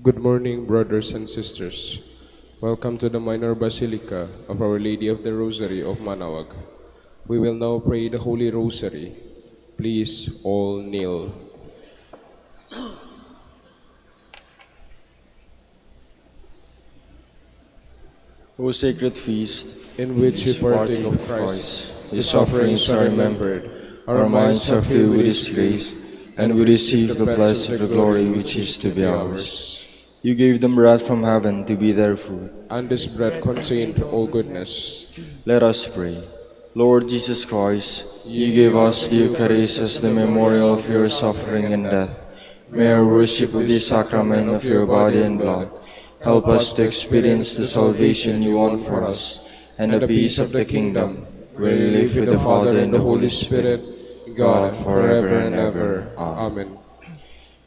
Good morning, brothers and sisters. Welcome to the Minor Basilica of Our Lady of the Rosary of Manaoag. We will now pray the Holy Rosary. Please all kneel. O sacred feast, In which we partake of Christ, His sufferings are remembered, our minds are filled with His grace, and we receive the blessed of the glory which is to be ours. you gave them bread from heaven to be their food. And this bread contained all goodness. Let us pray. Lord Jesus Christ, you gave us the Eucharist as the memorial of your suffering and death. May our worship of the sacrament of your body and blood help us to experience the salvation you won for us and the peace of the kingdom, where you live with the Father and the Holy Spirit, God, forever and ever. Amen.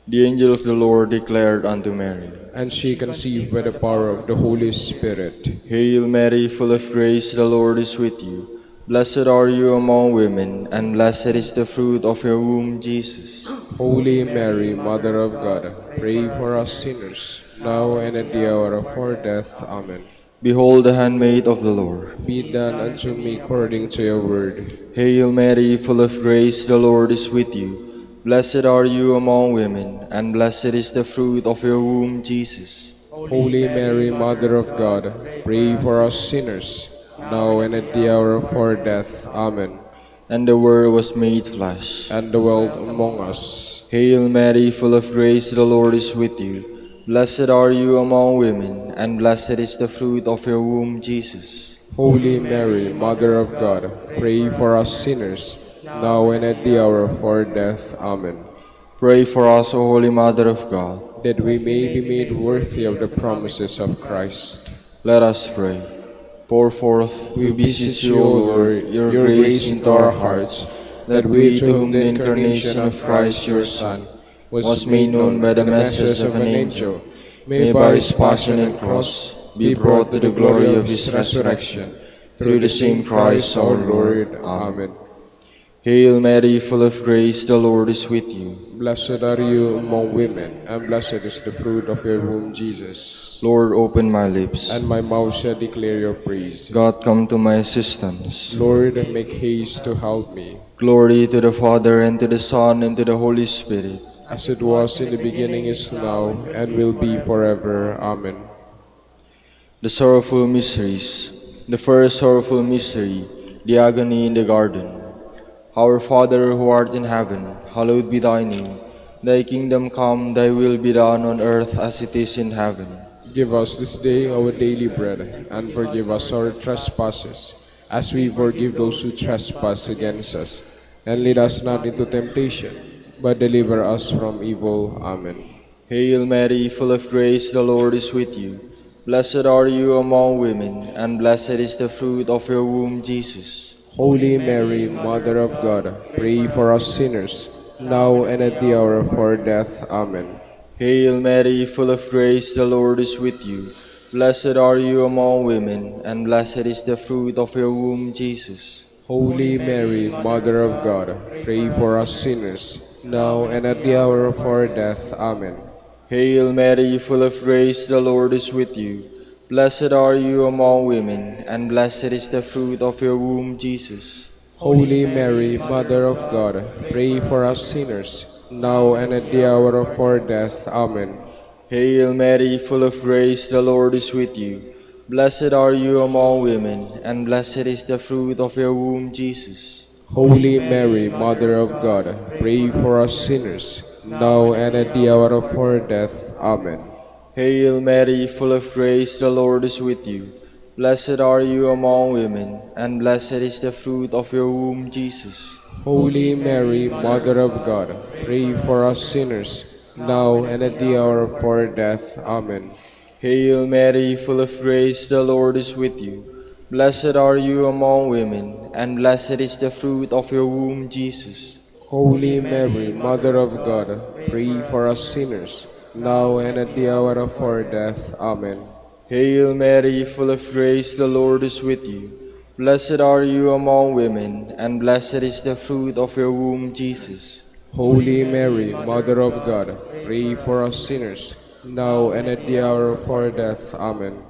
The angel of the Lord declared unto Mary, And she conceived by the power of the Holy Spirit. Hail Mary, full of grace, the Lord is with you. Blessed are you among women, and blessed is the fruit of your womb, Jesus. Holy Mary, Mother of God, pray for us sinners, now and at the hour of our death. Amen. Behold the handmaid of the Lord. Be done unto me according to your word. Hail Mary, full of grace, the Lord is with you. Blessed are you among women, and blessed is the fruit of your womb, Jesus. Holy Mary, Mother of God, pray for us sinners, now and at the hour of our death. Amen. And the Word was made flesh, and dwelt among us. Hail Mary, full of grace, the Lord is with you. Blessed are you among women, and blessed is the fruit of your womb, Jesus. Holy Mary, Mother of God, pray for us sinners, now and at the hour of our death. Amen. Pray for us, O Holy Mother of God, that we may be made worthy of the promises of Christ. Let us pray. Pour forth, we beseech you, O Lord, your grace into our hearts, that we, to whom the incarnation of Christ your Son was made known by the message of an angel, may by his passion and cross be brought to the glory of his resurrection, through the same Christ our Lord. Amen. Hail Mary, full of grace, the Lord is with you. Blessed are you among women, and blessed is the fruit of your womb, Jesus. Lord, open my lips, and my mouth shall declare your praise. God, come to my assistance. Lord, make haste to help me. Glory to the Father, and to the Son, and to the Holy Spirit. As it was in the beginning, is now, and will be forever. Amen. The sorrowful mysteries. The first sorrowful mystery, the agony in the garden. Our Father who art in heaven, hallowed be thy name. Thy kingdom come, thy will be done on earth as it is in heaven. Give us this day our daily bread, and forgive us our trespasses, as we forgive those who trespass against us. And lead us not into temptation, but deliver us from evil. Amen. Hail Mary, full of grace, the Lord is with you. Blessed are you among women, and blessed is the fruit of your womb, Jesus. Holy Mary, Mother of God, pray for us sinners, now and at the hour of our death. Amen. Hail Mary, full of grace, the Lord is with you. Blessed are you among women, and blessed is the fruit of your womb, Jesus. Holy Mary, Mother of God, pray for us sinners, now and at the hour of our death. Amen. Hail Mary, full of grace, the Lord is with you. Blessed are you among women, and blessed is the fruit of your womb, Jesus. Holy Mary, Mother of God, pray for us sinners, now and at the hour of our death. Amen. Hail Mary, full of grace, the Lord is with you. Blessed are you among women, and blessed is the fruit of your womb, Jesus. Holy Mary, Mother of God, pray for us sinners, now and at the hour of our death. Amen. Hail Mary, full of grace, the Lord is with you. Blessed are you among women, and blessed is the fruit of your womb, Jesus. Holy Mary, Mother of God, pray for us sinners, now and at the hour of our death. Amen. Hail Mary, full of grace, the Lord is with you. Blessed are you among women, and blessed is the fruit of your womb, Jesus. Holy Mary, Mother of God, pray for us sinners, now and at the hour of our death. Amen. Hail Mary, full of grace, the Lord is with you. Blessed are you among women, and blessed is the fruit of your womb, Jesus. Holy Mary, Mother of God, pray for us sinners, now and at the hour of our death. Amen.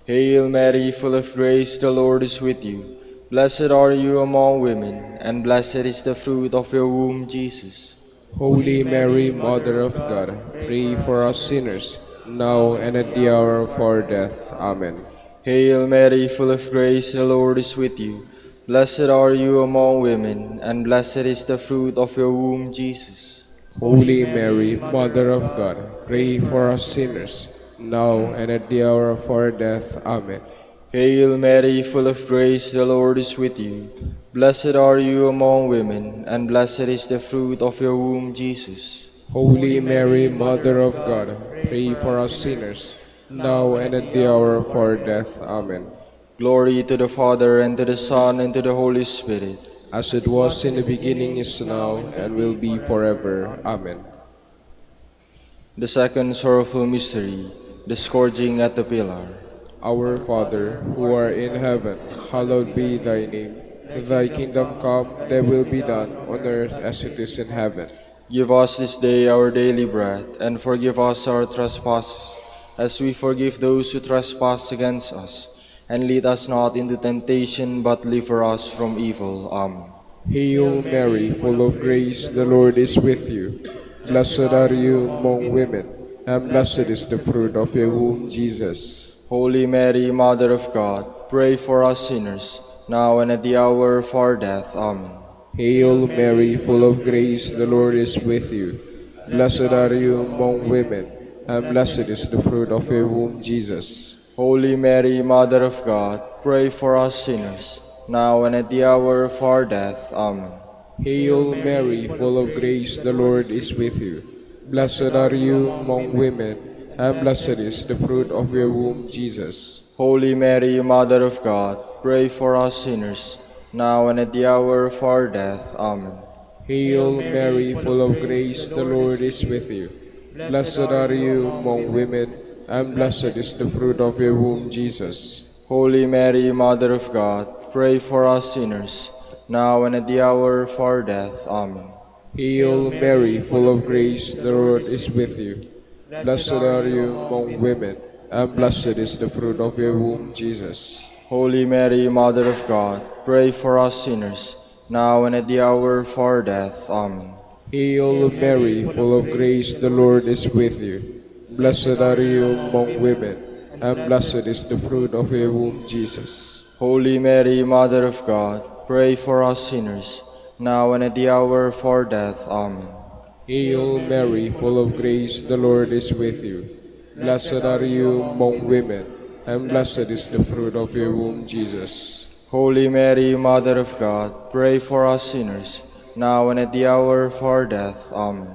Hail Mary, full of grace, the Lord is with you. Blessed are you among women, and blessed is the fruit of your womb, Jesus. Holy Mary, Mother of God, pray for us sinners, now and at the hour of our death. Amen. Hail Mary, full of grace, the Lord is with you. Blessed are you among women, and blessed is the fruit of your womb, Jesus. Holy Mary, Mother of God, pray for us sinners, now and at the hour of our death. Amen. Hail Mary, full of grace, the Lord is with you. Blessed are you among women, and blessed is the fruit of your womb, Jesus. Holy Mary, Mother of God, pray for us sinners, now and at the hour of our death. Amen. Glory to the Father, and to the Son, and to the Holy Spirit. As it was in the beginning, is now, and will be forever. Amen. The second sorrowful mystery, the scourging at the pillar. Our Father, who art in heaven, hallowed be thy name. Thy kingdom come, thy will be done, on earth as it is in heaven. Give us this day our daily bread, and forgive us our trespasses, as we forgive those who trespass against us. And lead us not into temptation, but deliver us from evil. Amen. Hail Mary, full of grace, the Lord is with you. Blessed are you among women, and blessed is the fruit of your womb, Jesus. Holy Mary, Mother of God, pray for us sinners, now and at the hour of our death. Amen. Hail Mary, full of grace, the Lord is with you. Blessed are you among women, and blessed is the fruit of your womb, Jesus. Holy Mary, Mother of God, pray for us sinners, now and at the hour of our death. Amen. Hail Mary, full of grace, the Lord is with you. Blessed are you among women, and blessed is the fruit of your womb, Jesus. Holy Mary, Mother of God, pray for us sinners, now and at the hour of our death. Amen. Hail Mary, full of grace, the Lord is with you. Blessed are you among women, and blessed is the fruit of your womb, Jesus. Holy Mary, Mother of God, pray for us sinners, now and at the hour of our death. Amen. Hail Mary, full of grace, the Lord is with you. Blessed are you among women, and blessed is the fruit of your womb, Jesus. Holy Mary, Mother of God, pray for us sinners, now and at the hour of our death. Amen. Hail Mary, full of grace, the Lord is with you. Blessed are you among women, and blessed is the fruit of your womb, Jesus. Holy Mary, Mother of God, pray for us sinners, now and at the hour of our death. Amen. Hail Mary, full of grace, the Lord is with you. Blessed are you among women, and blessed is the fruit of your womb, Jesus. Holy Mary, Mother of God, pray for us sinners, now and at the hour of our death. Amen.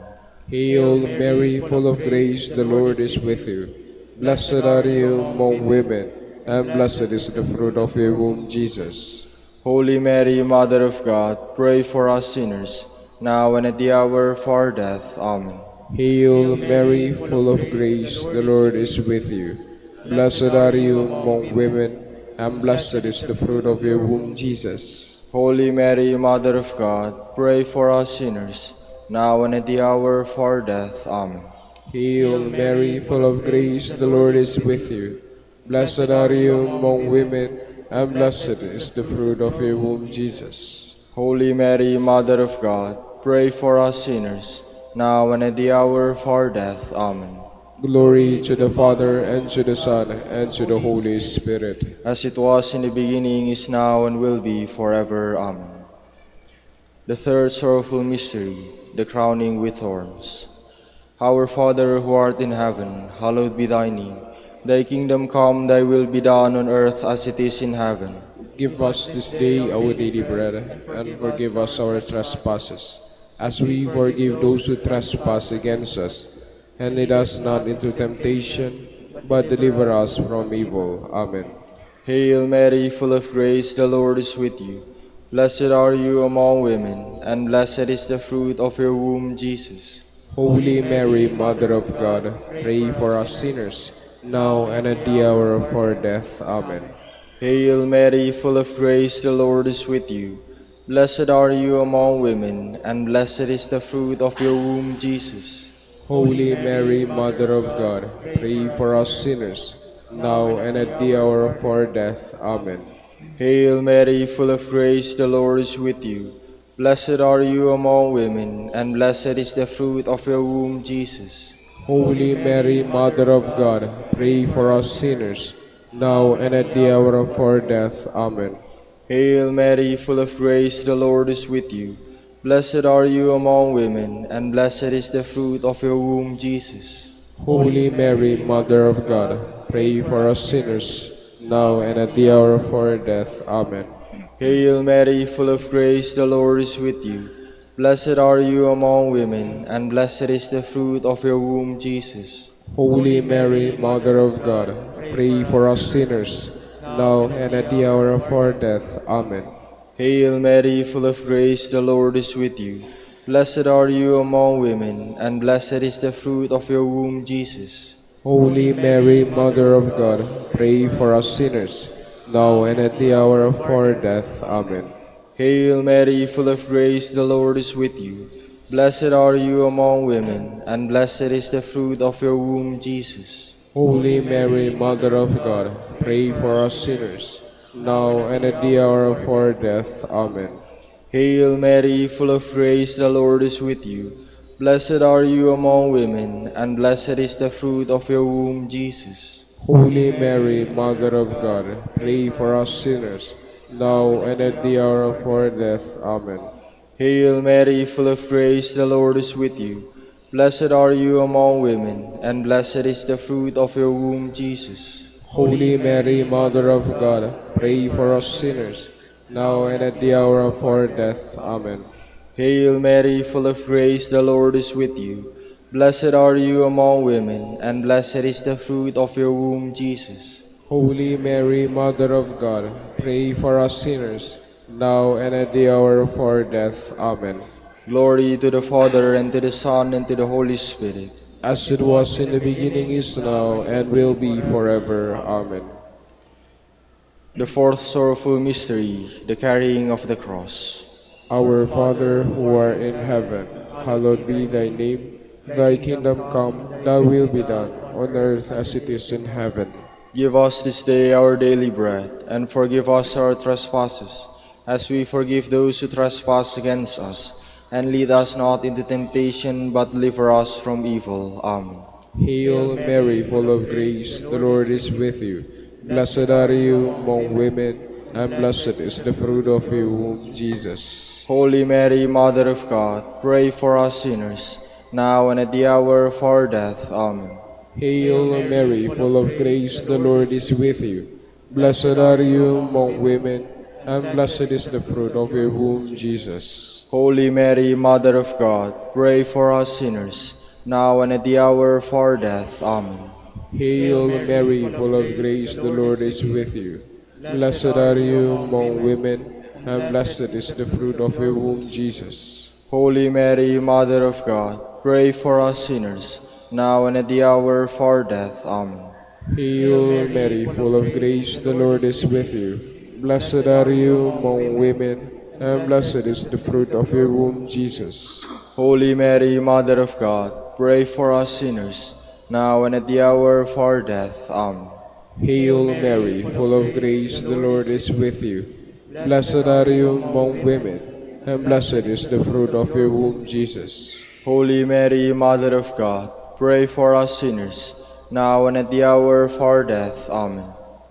Hail Mary, full of grace, the Lord is with you. Blessed are you among women, and blessed is the fruit of your womb, Jesus. Holy Mary, Mother of God, pray for us sinners, now and at the hour of our death. Amen. Hail Mary, full of grace, the Lord is with you. Blessed are you among women, and blessed is the fruit of your womb, Jesus. Holy Mary, Mother of God, pray for us sinners, now and at the hour of our death. Amen. Hail Mary, full of grace, the Lord is with you. Blessed are you among women, and blessed is the fruit of your womb, Jesus. Holy Mary, Mother of God, pray for us sinners, now and at the hour of our death. Amen. Glory to the Father, and to the Son, and to the Holy Spirit. As it was in the beginning, is now, and will be forever. Amen. The third sorrowful mystery, the crowning with thorns. Our Father, who art in heaven, hallowed be thy name. Thy kingdom come, thy will be done on earth as it is in heaven. Give us this day our daily bread, and forgive us our trespasses, as we forgive those who trespass against us. And lead us not into temptation, but deliver us from evil. Amen. Hail Mary, full of grace, the Lord is with you. Blessed are you among women, and blessed is the fruit of your womb, Jesus. Holy Mary, Mother of God, pray for us sinners, now and at the hour of our death. Amen. Hail Mary, full of grace, the Lord is with you. Blessed are you among women, and blessed is the fruit of your womb, Jesus. Holy Mary, Mother of God, pray for us sinners, now and at the hour of our death. Amen. Hail Mary, full of grace, the Lord is with you. Blessed are you among women, and blessed is the fruit of your womb, Jesus. Holy Mary, Mother of God, pray for us sinners, now and at the hour of our death. Amen. Hail Mary, full of grace, the Lord is with you. Blessed are you among women, and blessed is the fruit of your womb, Jesus. Holy Mary, Mother of God, pray for us sinners, now and at the hour of our death. Amen. Hail Mary, full of grace, the Lord is with you. Blessed are you among women, and blessed is the fruit of your womb, Jesus. Holy Mary, Mother of God, pray for us sinners, now and at the hour of our death. Amen. Hail Mary, full of grace, the Lord is with you. Blessed are you among women, and blessed is the fruit of your womb, Jesus. Holy Mary, Mother of God, pray for us sinners, now and at the hour of our death. Amen. Hail Mary, full of grace, the Lord is with you. Blessed are you among women, and blessed is the fruit of your womb, Jesus. Holy Mary, Mother of God, pray for us sinners, now and at the hour of our death. Amen. Hail Mary, full of grace, the Lord is with you. Blessed are you among women, and blessed is the fruit of your womb, Jesus. Holy Mary, Mother of God, pray for us sinners, now and at the hour of our death. Amen. Hail Mary, full of grace, the Lord is with you. Blessed are you among women, and blessed is the fruit of your womb, Jesus. Holy Mary, Mother of God, pray for us sinners, now and at the hour of our death. Amen. Hail Mary, full of grace, the Lord is with you. Blessed are you among women, and blessed is the fruit of your womb, Jesus. Holy Mary, Mother of God, pray for us sinners, now and at the hour of our death. Amen. Glory to the Father, and to the Son, and to the Holy Spirit. As it was in the beginning, is now, and will be forever. Amen. The fourth sorrowful mystery, the carrying of the cross. Our Father, who art in heaven, hallowed be thy name. Thy kingdom come, thy will be done, on earth as it is in heaven. Give us this day our daily bread, and forgive us our trespasses, as we forgive those who trespass against us. And lead us not into temptation, but deliver us from evil. Amen. Hail Mary, full of grace, the Lord is with you. Blessed are you among women, and blessed is the fruit of your womb, Jesus. Holy Mary, Mother of God, pray for us sinners, now and at the hour of our death. Amen. Hail Mary, full of grace, the Lord is with you. Blessed are you among women, and blessed is the fruit of your womb, Jesus. Holy Mary, Mother of God, pray for us sinners, now and at the hour of our death. Amen. Hail Mary, full of grace, the Lord is with you. Blessed are you among women, and blessed is the fruit of your womb, Jesus. Holy Mary, Mother of God, pray for us sinners, now and at the hour of our death. Amen. Hail Mary, full of grace, the Lord is with you. Blessed are you among women, and blessed is the fruit of your womb, Jesus. Holy Mary, Mother of God, pray for us sinners, now and at the hour of our death. Amen. Hail Mary, full of grace, the Lord is with you. Blessed are you among women, and blessed is the fruit of your womb, Jesus. Holy Mary, Mother of God, pray for us sinners, now and at the hour of our death. Amen.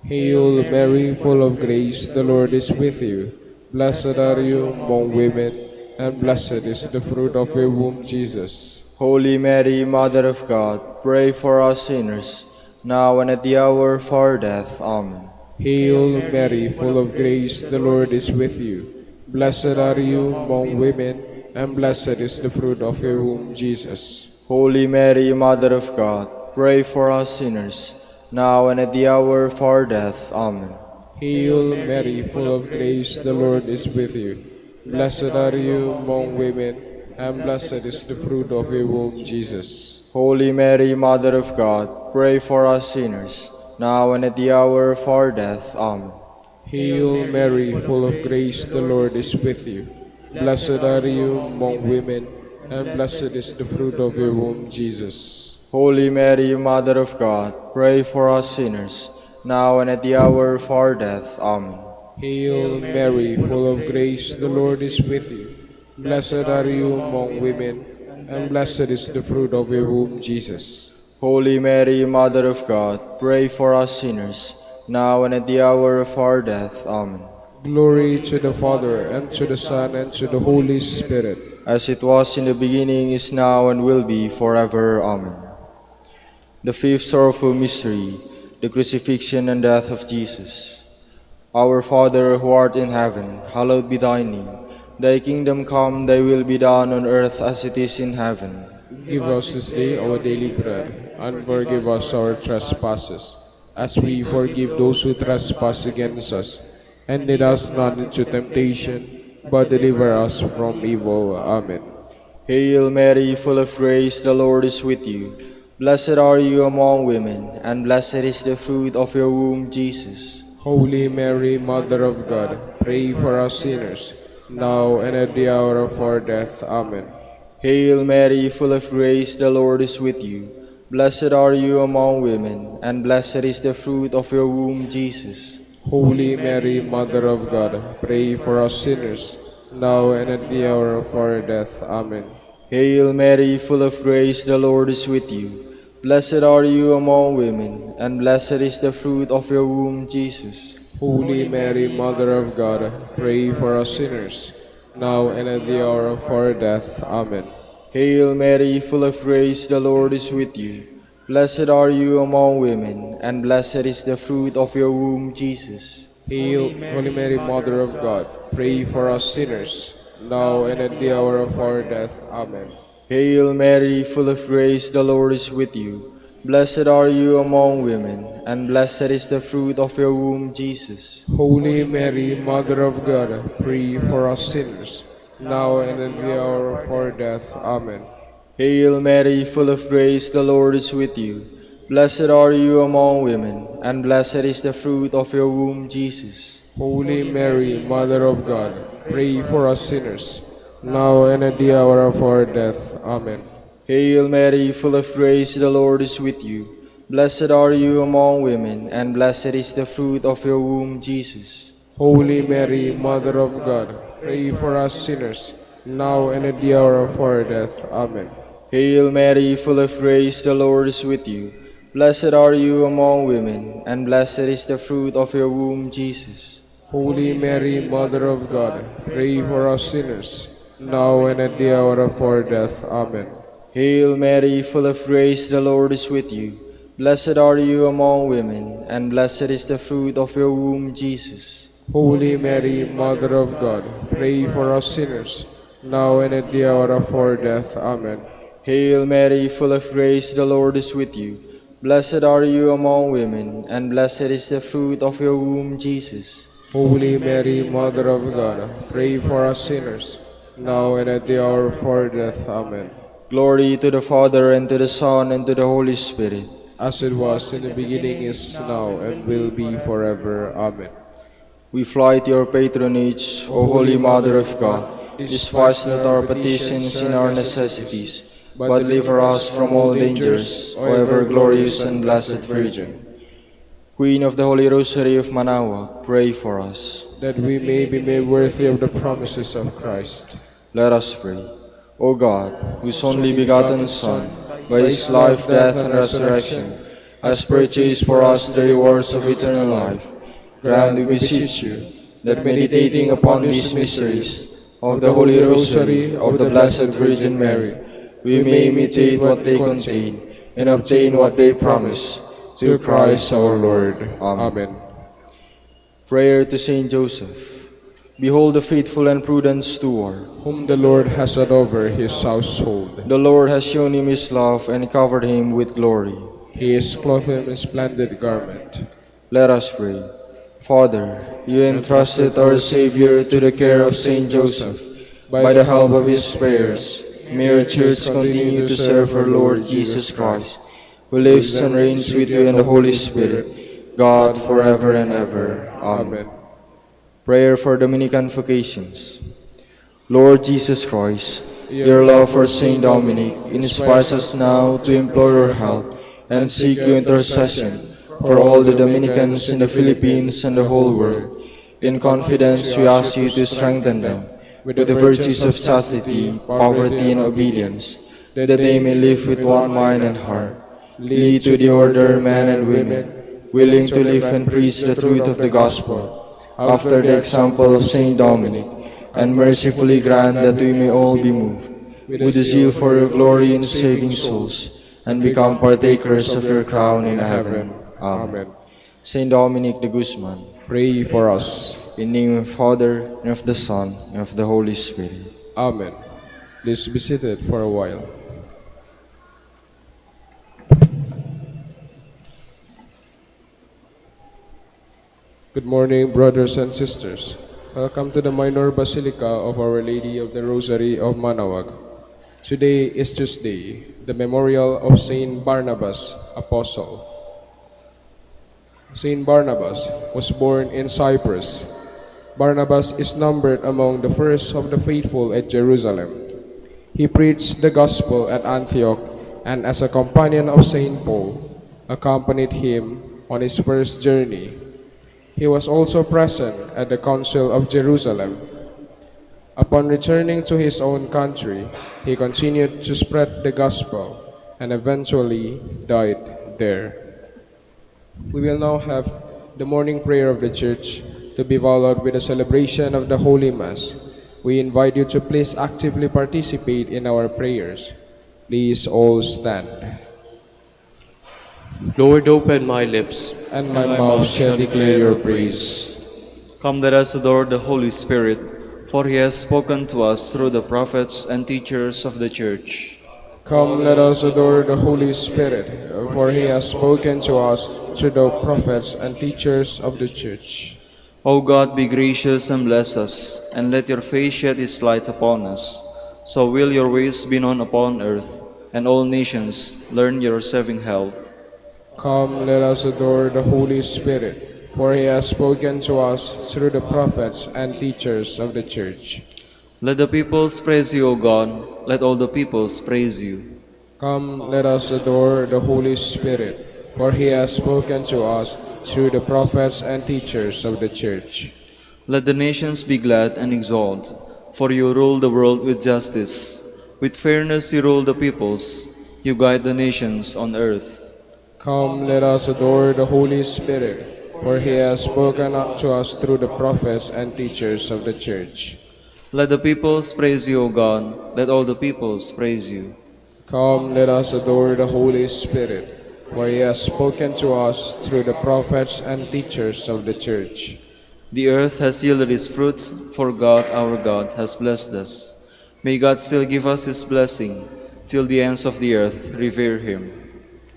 Hail Mary, full of grace, the Lord is with you. Blessed are you among women, and blessed is the fruit of your womb, Jesus. Holy Mary, Mother of God, pray for us sinners, now and at the hour of our death. Amen. Hail Mary, full of grace, the Lord is with you. Blessed are you among women, and blessed is the fruit of your womb, Jesus. Holy Mary, Mother of God, pray for us sinners, now and at the hour of our death. Amen. Hail Mary, full of grace, the Lord is with you. Blessed are you among women, and blessed is the fruit of your womb, Jesus. Holy Mary, Mother of God, pray for us sinners, now and at the hour of our death. Amen. Hail Mary, full of grace, the Lord is with you. Blessed are you among women, and blessed is the fruit of your womb, Jesus. Holy Mary, Mother of God, pray for us sinners, now and at the hour of our death. Amen. Hail Mary, full of grace, the Lord is with you. Blessed are you among women, and blessed is the fruit of your womb, Jesus. Holy Mary, Mother of God, pray for us sinners, now and at the hour of our death. Amen. Glory to the Father, and to the Son, and to the Holy Spirit. As it was in the beginning, is now, and will be forever. Amen. The fifth sorrowful mystery, the crucifixion and death of Jesus. Our Father, who art in heaven, hallowed be thy name. Thy kingdom come, thy will be done on earth as it is in heaven. Give us this day our daily bread, and forgive us our trespasses, as we forgive those who trespass against us. And lead us not into temptation, but deliver us from evil. Amen. Hail Mary, full of grace, the Lord is with you. Blessed are you among women, and blessed is the fruit of your womb, Jesus. Holy Mary, Mother of God, pray for us sinners, now and at the hour of our death. Amen. Hail Mary, full of grace, the Lord is with you. Blessed are you among women, and blessed is the fruit of your womb, Jesus. Holy Mary, Mother of God, pray for us sinners, now and at the hour of our death. Amen. Hail Mary, full of grace, the Lord is with you. Blessed are you among women, and blessed is the fruit of your womb, Jesus. Holy Mary, Mother of God, pray for us sinners, now and at the hour of our death. Amen. Hail Mary, full of grace, the Lord is with you. Blessed are you among women, and blessed is the fruit of your womb, Jesus. Hail, Holy Mary, Mother of God, pray for us sinners, now and at the hour of our death. Amen. Hail Mary, full of grace, the Lord is with you. Blessed are you among women, and blessed is the fruit of your womb, Jesus. Holy Mary, Mother of God, pray for us sinners, now and at the hour of our death. Amen. Hail Mary, full of grace, the Lord is with you. Blessed are you among women, and blessed is the fruit of your womb, Jesus. Holy Mary, Mother of God, pray for us sinners, now and at the hour of our death. Amen. Hail Mary, full of grace, the Lord is with you. Blessed are you among women, and blessed is the fruit of your womb, Jesus. Holy Mary, Mother of God, pray for us sinners, now and at the hour of our death. Amen. Hail Mary, full of grace, the Lord is with you. Blessed are you among women, and blessed is the fruit of your womb, Jesus. Holy Mary, Mother of God, pray for us sinners, now and at the hour of our death. Amen. Hail Mary, full of grace, the Lord is with you. Blessed are you among women, and blessed is the fruit of your womb, Jesus. Holy Mary, Mother of God, pray for us sinners, now and at the hour of our death. Amen. Hail Mary, full of grace, the Lord is with you. Blessed are you among women, and blessed is the fruit of your womb, Jesus. Holy Mary, Mother of God, pray for us sinners, now and at the hour of our death. Amen. Glory to the Father, and to the Son, and to the Holy Spirit. As it was in the beginning, is now, and will be forever. Amen. We fly to your patronage, O Holy Mother of God. Despise not our petitions and our necessities, but deliver us from all dangers, O ever glorious and blessed Virgin. Queen of the Holy Rosary of Manaoag, pray for us. That we may be made worthy of the promises of Christ. Let us pray. O God, whose only begotten Son, by his life, death, and resurrection, has purchased for us the rewards of eternal life, grant, we beseech you, that meditating upon these mysteries of the Holy Rosary of the Blessed Virgin Mary, we may imitate what they contain and obtain what they promise. Through Christ our Lord. Amen. Prayer to Saint Joseph. Behold the faithful and prudent steward, Whom the Lord has set over his household. the Lord has shown him his love and covered him with glory. He is clothed in a splendid garment. Let us pray. Father, you entrusted our Savior to the care of Saint Joseph. By the help of his prayers, may our Church continue to serve our Lord Jesus Christ, who lives and reigns with you in the Holy Spirit, God forever and ever. Amen. Prayer for Dominican vocations. Lord Jesus Christ, Your love for Saint Dominic inspires us now to implore your help and seek your intercession for all the Dominicans in the Philippines and the whole world. In confidence, we ask you to strengthen them with the virtues of chastity, poverty, and obedience, that they may live with one mind and heart. Lead to the order men and women, willing to live and preach the truth of the gospel, after the example of Saint Dominic, and mercifully grant that we may all be moved with the zeal for your glory in saving souls, and become partakers of your crown in heaven. Amen. Saint Dominic de Guzman, Pray for us. in the name of the Father, and of the Son, and of the Holy Spirit. Amen. Please be seated for a while. Good morning, brothers and sisters. Welcome to the Minor Basilica of Our Lady of the Rosary of Manaoag. Today is Tuesday, the memorial of Saint Barnabas, Apostle. Saint Barnabas was born in Cyprus. Barnabas is numbered among the first of the faithful at Jerusalem. He preached the gospel at Antioch, and as a companion of Saint Paul, accompanied him on his first journey. He was also present at the Council of Jerusalem. Upon returning to his own country, he continued to spread the gospel and eventually died there. We will now have the morning prayer of the Church to be followed with a celebration of the Holy Mass. We invite you to please actively participate in our prayers. Please all stand. Lord, open my lips. And my mouth shall declare your praise. Come, let us adore the Holy Spirit, for he has spoken to us through the prophets and teachers of the Church. Come, let us adore the Holy Spirit, for he has spoken to us through the prophets and teachers of the Church. O God, be gracious and bless us, and let your face shed its light upon us. So will your ways be known upon earth, and all nations learn your saving help. Come, let us adore the Holy Spirit, for he has spoken to us through the prophets and teachers of the Church. Let the peoples praise you, O God, let all the peoples praise you. Come, let us adore the Holy Spirit, for he has spoken to us through the prophets and teachers of the Church. Let the nations be glad and exult, for you rule the world with justice. With fairness you rule the peoples, you guide the nations on earth. Come, let us adore the Holy Spirit, for he has spoken to us through the prophets and teachers of the Church. Let the peoples praise you, O God, let all the peoples praise you. Come, let us adore the Holy Spirit, for he has spoken to us through the prophets and teachers of the Church. The earth has yielded its fruit, for God, our God, has blessed us. May God still give us his blessing, till the ends of the earth revere him.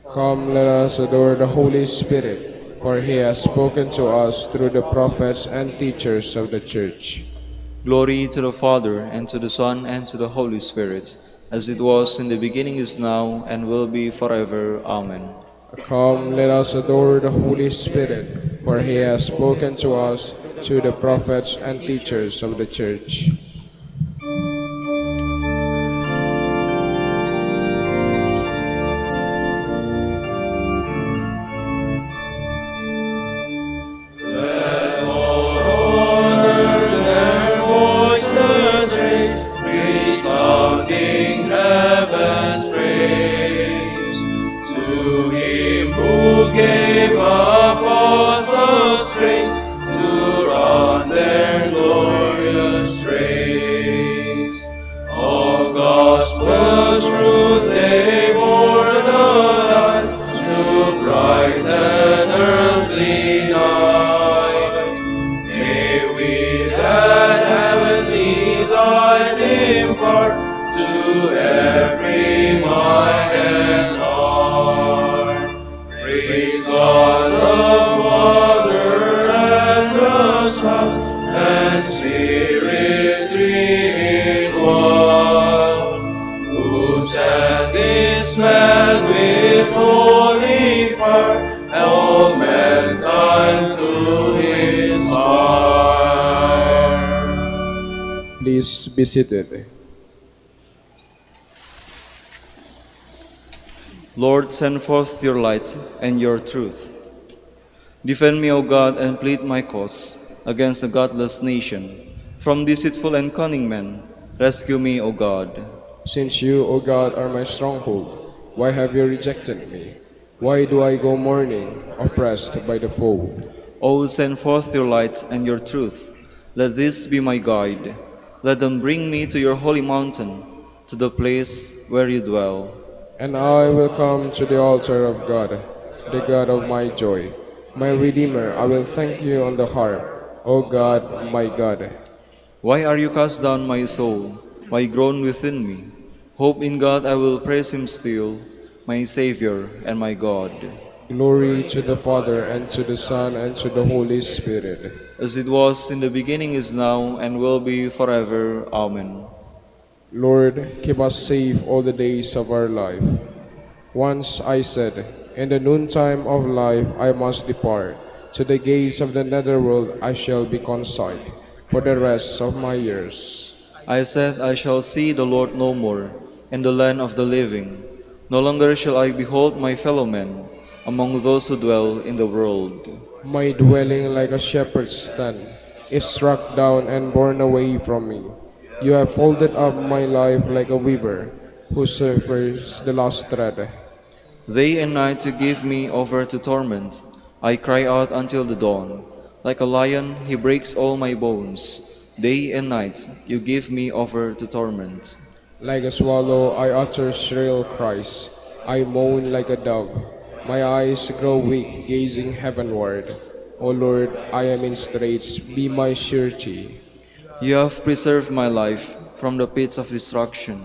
Come, let us adore the Holy Spirit, for he has spoken to us through the prophets and teachers of the Church. Glory to the Father, and to the Son, and to the Holy Spirit, as it was in the beginning, is now, and will be forever. Amen. Come, let us adore the Holy Spirit, for he has spoken to us through the prophets and teachers of the Church. Please be seated. Lord, send forth your light and your truth. Defend me, O God, and plead my cause against a godless nation. From deceitful and cunning men, rescue me, O God. Since you, O God, are my stronghold, why have you rejected me? Why do I go mourning, oppressed by the foe? O send forth your light and your truth. Let this be my guide. Let them bring me to your holy mountain, to the place where you dwell. And I will come to the altar of God, the God of my joy. My Redeemer, I will thank you on the harp, O God, my God. Why are you cast down, my soul? Why groan within me? Hope in God, I will praise him still, my Savior and my God. Glory to the Father, and to the Son, and to the Holy Spirit. As it was in the beginning, is now, and will be forever. Amen. Lord, keep us safe all the days of our life. Once I said, in the noontime of life I must depart. To the gates of the netherworld I shall be consigned for the rest of my years. I said, I shall see the Lord no more in the land of the living. No longer shall I behold my fellow men among those who dwell in the world. My dwelling like a shepherd's tent is struck down and borne away from me. You have folded up my life like a weaver who severs the last thread. Day and night you give me over to torment. I cry out until the dawn. Like a lion, he breaks all my bones. Day and night you give me over to torment. Like a swallow I utter shrill cries. I moan like a dove. My eyes grow weak gazing heavenward. O Lord, I am in straits, be my surety. You have preserved my life from the pits of destruction,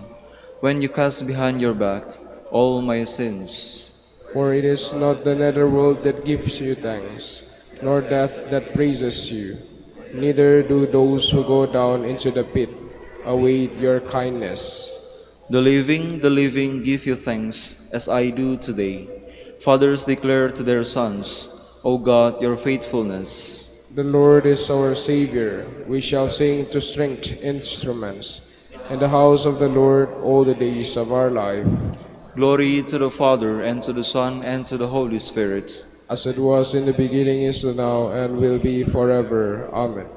when you cast behind your back all my sins. For it is not the netherworld that gives you thanks, nor death that praises you. Neither do those who go down into the pit await your kindness. The living give you thanks, as I do today. Fathers declare to their sons, O God, your faithfulness. The Lord is our Savior. We shall sing to stringed instruments in the house of the Lord all the days of our life. Glory to the Father, and to the Son, and to the Holy Spirit. As it was in the beginning, is now, and will be forever. Amen.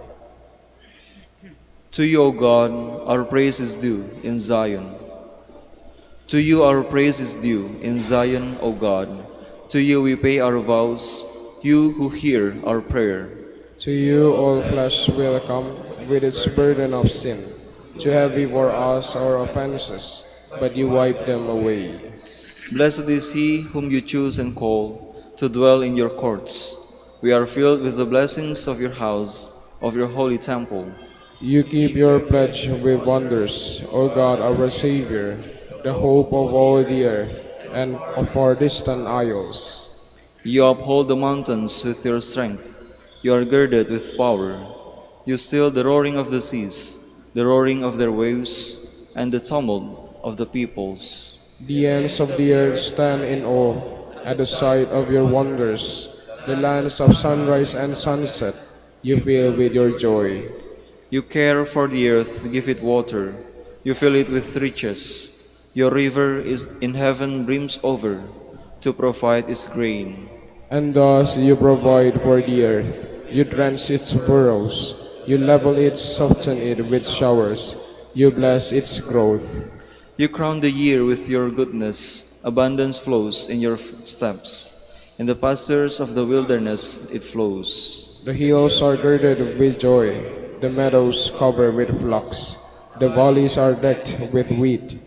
To you, O God, our praise is due in Zion. To you our praise is due in Zion, O God. To you we pay our vows, you who hear our prayer. To you all flesh will come with its burden of sin, to heavy for us our offenses, but you wipe them away. Blessed is he whom you choose and call to dwell in your courts. We are filled with the blessings of your house, of your holy temple. You keep your pledge with wonders, O God, our Savior, the hope of all the earth and of our distant isles. You uphold the mountains with your strength. You are girded with power. You still the roaring of the seas, the roaring of their waves, and the tumult of the peoples. The ends of the earth stand in awe at the sight of your wonders. The lands of sunrise and sunset you fill with your joy. You care for the earth, give it water. You fill it with riches. Your river is in heaven brims over to provide its grain. And thus you provide for the earth. You drench its furrows. You level it, soften it with showers. You bless its growth. You crown the year with your goodness. Abundance flows in your steps. In the pastures of the wilderness it flows. The hills are girded with joy. The meadows cover with flocks. The valleys are decked with wheat.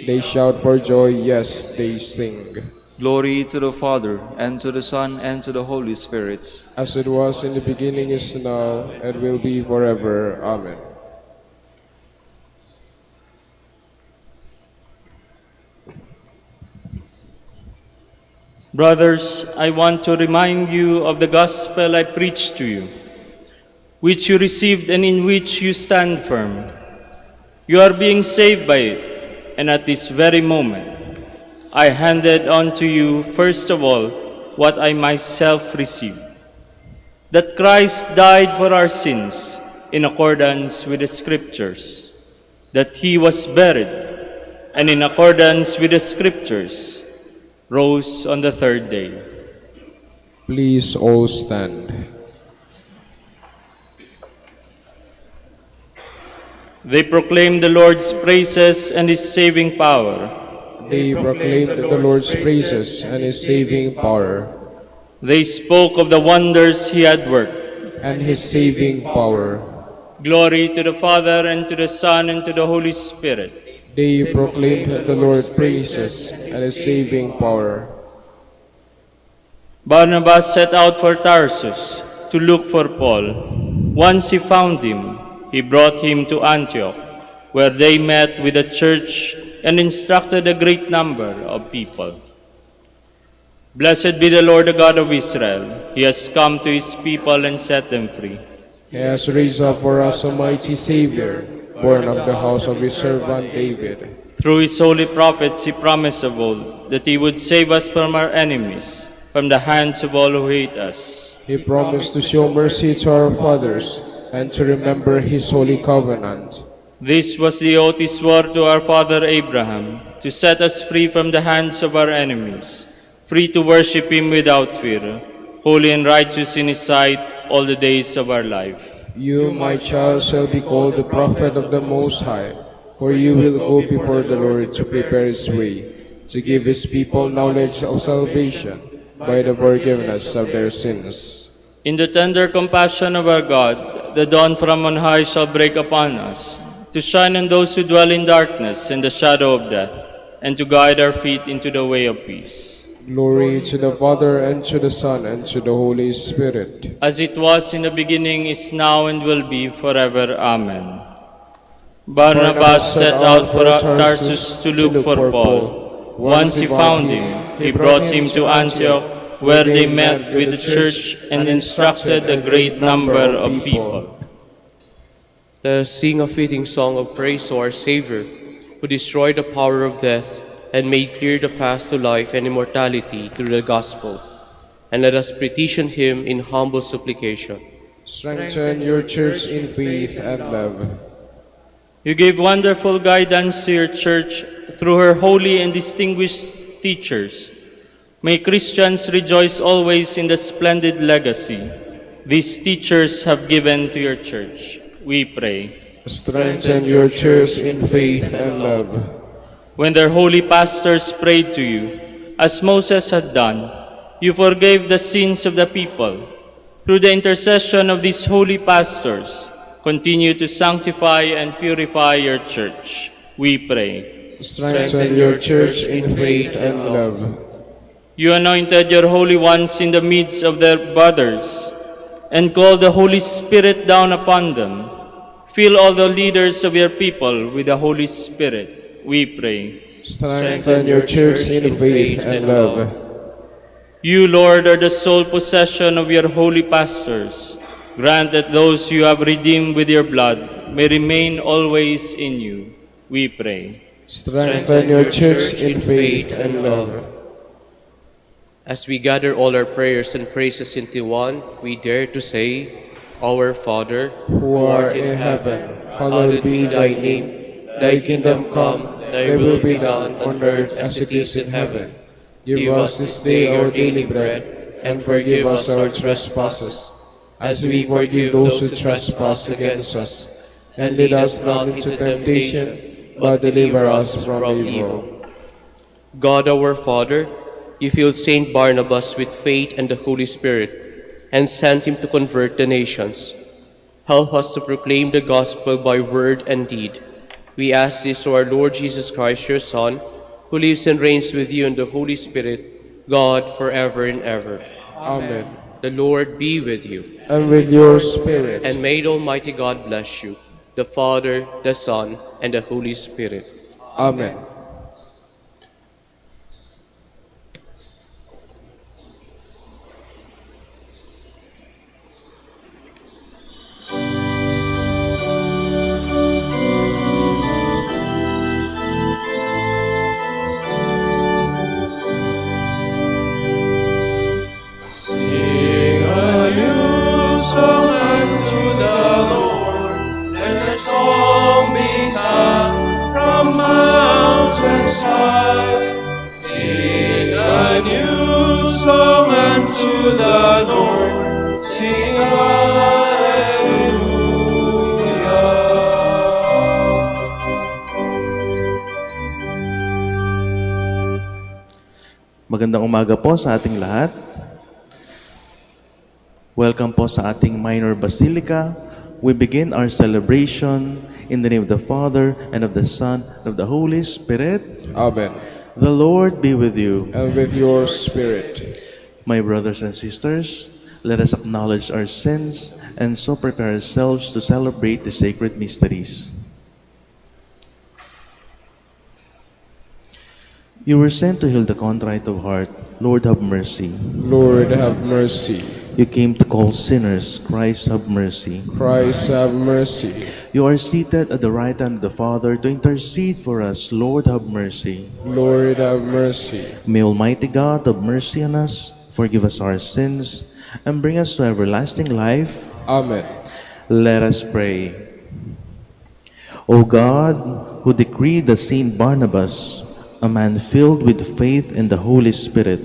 They shout for joy, yes, they sing. Glory to the Father, and to the Son, and to the Holy Spirit. As it was in the beginning, is now, and will be forever. Amen. Brothers, I want to remind you of the gospel I preached to you, which you received and in which you stand firm. You are being saved by it, and at this very moment, I handed on to you, first of all, what I myself received, that Christ died for our sins in accordance with the Scriptures, that he was buried, and in accordance with the Scriptures, rose on the third day. Please all stand. They proclaimed the Lord's praises and His saving power. They proclaimed the Lord's praises and His saving power, They spoke of the wonders He had worked. and His saving power. Glory to the Father, and to the Son, and to the Holy Spirit. They proclaimed the Lord's praises and His saving power. Barnabas set out for Tarsus to look for Paul. Once he found him, he brought him to Antioch, where they met with the church and instructed a great number of people. Blessed be the Lord, the God of Israel. He has come to His people and set them free. He has raised up for us a mighty Savior, born of the house of His servant David. Through His holy prophets He promised of old that He would save us from our enemies, from the hands of all who hate us. He promised to show mercy to our fathers and to remember His holy covenant. This was the oath He swore to our father Abraham, to set us free from the hands of our enemies, free to worship Him without fear, holy and righteous in His sight all the days of our life. You, my child, shall be called the prophet of the Most High, for you will go before the Lord to prepare His way, to give His people knowledge of salvation by the forgiveness of their sins. In the tender compassion of our God, the dawn from on high shall break upon us, to shine on those who dwell in darkness and the shadow of death, and to guide our feet into the way of peace. Glory to the Father, and to the Son, and to the Holy Spirit. As it was in the beginning, is now, and will be forever. Amen. Barnabas set out for Tarsus to look for Paul. Once he found him, he brought him to Antioch, where they met with the church and instructed a great number of people. Let us sing a fitting song of praise to our Savior, who destroyed the power of death and made clear the path to life and immortality through the gospel. And let us petition Him in humble supplication. Strengthen your church in faith and love. You gave wonderful guidance to your church through her holy and distinguished teachers. May Christians rejoice always in the splendid legacy these teachers have given to your church. We pray. Strengthen your church in faith and love. When their holy pastors prayed to you, as Moses had done, you forgave the sins of the people. Through the intercession of these holy pastors, continue to sanctify and purify your church. We pray. Strengthen your church in faith and love. You anointed your holy ones in the midst of their brothers, and called the Holy Spirit down upon them. Fill all the leaders of your people with the Holy Spirit. We pray. Strengthen your church in faith and love. You, Lord, are the sole possession of your holy pastors. Grant that those you have redeemed with your blood may remain always in you. We pray. Strengthen your church in faith and love. As we gather all our prayers and praises into one, we dare to say, Our Father, Who art in heaven, hallowed be thy name. Thy kingdom come, thy will be done on earth as it is in heaven. Give us this day our daily bread, and forgive us our trespasses, as we forgive those who trespass against us. And lead us not into temptation, but deliver us from evil. God our Father, you filled Saint Barnabas with faith and the Holy Spirit, and sent him to convert the nations. Help us to proclaim the gospel by word and deed. We ask this through our Lord Jesus Christ, your Son, who lives and reigns with you in the Holy Spirit, God, forever and ever. Amen. The Lord be with you. And with your spirit. And may the Almighty God bless you, the Father, the Son, and the Holy Spirit. Amen. Sing a new song unto the Lord. Let the song be sung from Mount the Lord, sing hallelujah. Magandang umaga po sa ating lahat. Welcome po sa ating minor basilica. We begin our celebration in the name of the Father, and of the Son, and of the Holy Spirit. Amen. The Lord be with you. And with your spirit. My brothers and sisters, let us acknowledge our sins and so prepare ourselves to celebrate the sacred mysteries. You were sent to heal the contrite of heart. Lord, have mercy. Lord, have mercy. You came to call sinners. Christ, have mercy. Christ, have mercy. You are seated at the right hand of the Father to intercede for us. Lord, have mercy. Lord, have mercy. May Almighty God have mercy on us, forgive us our sins, and bring us to everlasting life. Amen. Let us pray. O God, who decreed that Saint Barnabas, a man filled with faith and the Holy Spirit,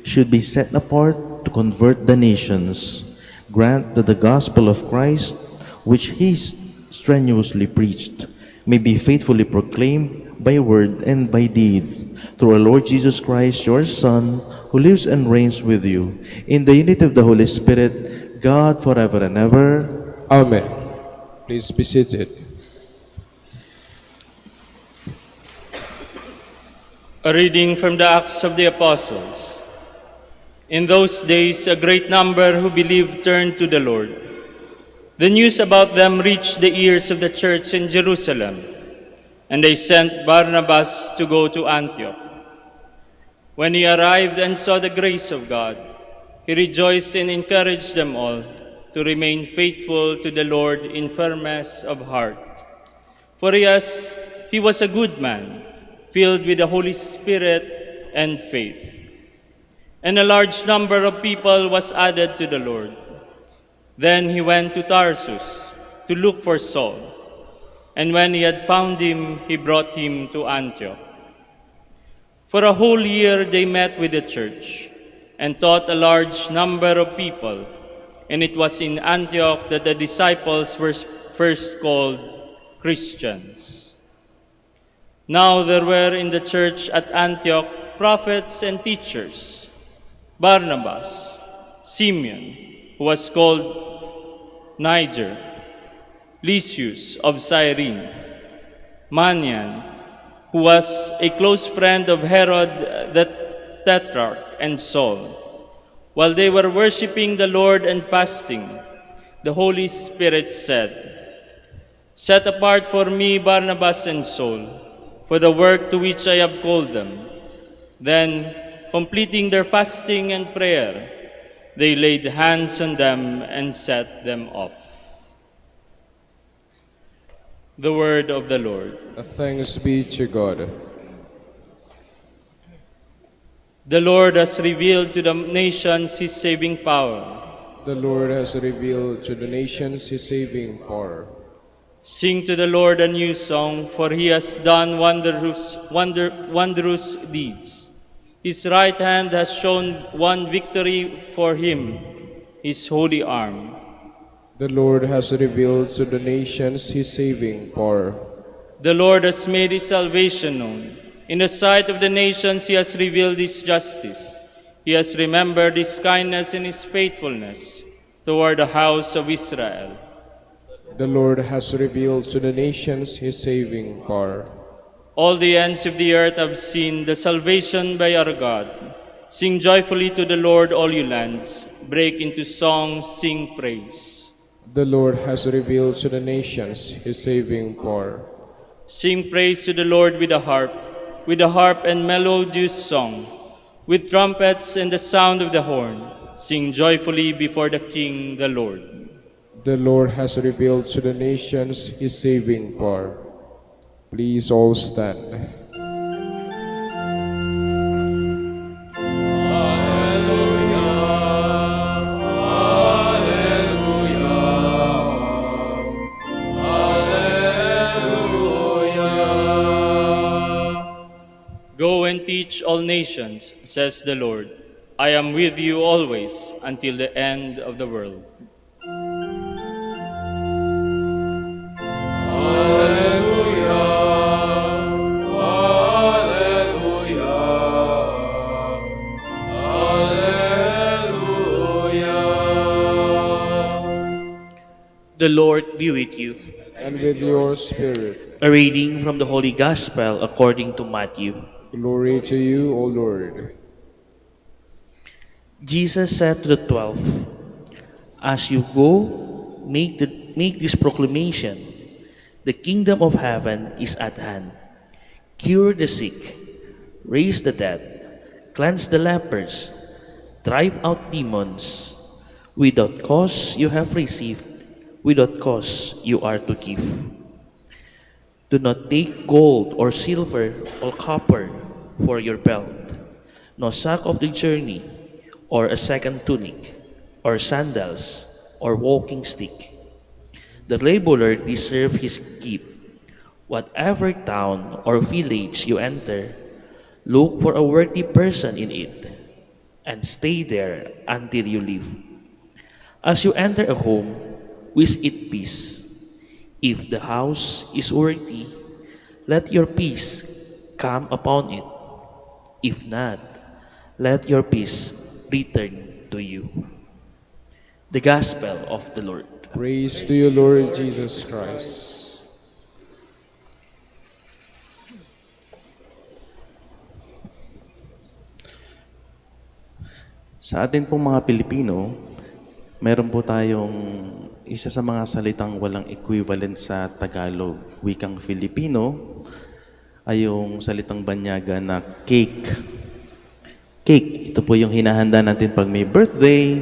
should be set apart to convert the nations, grant that the gospel of Christ, which he strenuously preached, may be faithfully proclaimed by word and by deed, through our Lord Jesus Christ, your Son, who lives and reigns with you, in the unity of the Holy Spirit, God forever and ever. Amen. Please be seated. A reading from the Acts of the Apostles. In those days, a great number who believed turned to the Lord. The news about them reached the ears of the church in Jerusalem, and they sent Barnabas to go to Antioch. When he arrived and saw the grace of God, he rejoiced and encouraged them all to remain faithful to the Lord in firmness of heart. For he was a good man, filled with the Holy Spirit and faith. And a large number of people was added to the Lord. Then he went to Tarsus to look for Saul, and when he had found him, he brought him to Antioch. For a whole year they met with the church and taught a large number of people, and it was in Antioch that the disciples were first called Christians. Now there were in the church at Antioch prophets and teachers: Barnabas, Simeon, who was called Niger, Lysius of Cyrene, Manaen, who was a close friend of Herod the Tetrarch, and Saul. While they were worshiping the Lord and fasting, the Holy Spirit said, "Set apart for me Barnabas and Saul, for the work to which I have called them." Then, completing their fasting and prayer, they laid hands on them and set them off. The word of the Lord. Thanks be to God. The Lord has revealed to the nations his saving power. The Lord has revealed to the nations his saving power. Sing to the Lord a new song, for he has done wondrous deeds. His right hand has shown won victory for him, his holy arm. The Lord has revealed to the nations his saving power. The Lord has made his salvation known. In the sight of the nations he has revealed his justice. He has remembered his kindness and his faithfulness toward the house of Israel. The Lord has revealed to the nations his saving power. All the ends of the earth have seen the salvation by our God. Sing joyfully to the Lord, all you lands. Break into song, sing praise. The Lord has revealed to the nations his saving power. Sing praise to the Lord with a harp and melodious song, with trumpets and the sound of the horn. Sing joyfully before the King, the Lord. The Lord has revealed to the nations his saving power. Please all stand. Go and teach all nations, says the Lord. I am with you always until the end of the world. The Lord be with you. And with your spirit. A reading from the Holy Gospel according to Matthew. Glory to you, O Lord. Jesus said to the 12, "As you go, make this proclamation: the kingdom of heaven is at hand. Cure the sick, raise the dead, cleanse the lepers, drive out demons. Without cause you have received, without cause you are to give. Do not take gold or silver or copper for your belt, no sack of the journey, or a second tunic, or sandals, or walking stick. The laborer deserves his keep. Whatever town or village you enter, look for a worthy person in it, and stay there until you leave. As you enter a home, wish it peace. If the house is worthy, let your peace come upon it. If not, let your peace return to you." The Gospel of the Lord. Praise to you, Lord Jesus Christ. Sa atin pong mga Pilipino, meron po tayong isa sa mga salitang walang equivalent sa Tagalog, wikang Filipino, ay yung salitang banyaga na cake. Cake, ito po yung hinahanda natin pag may birthday,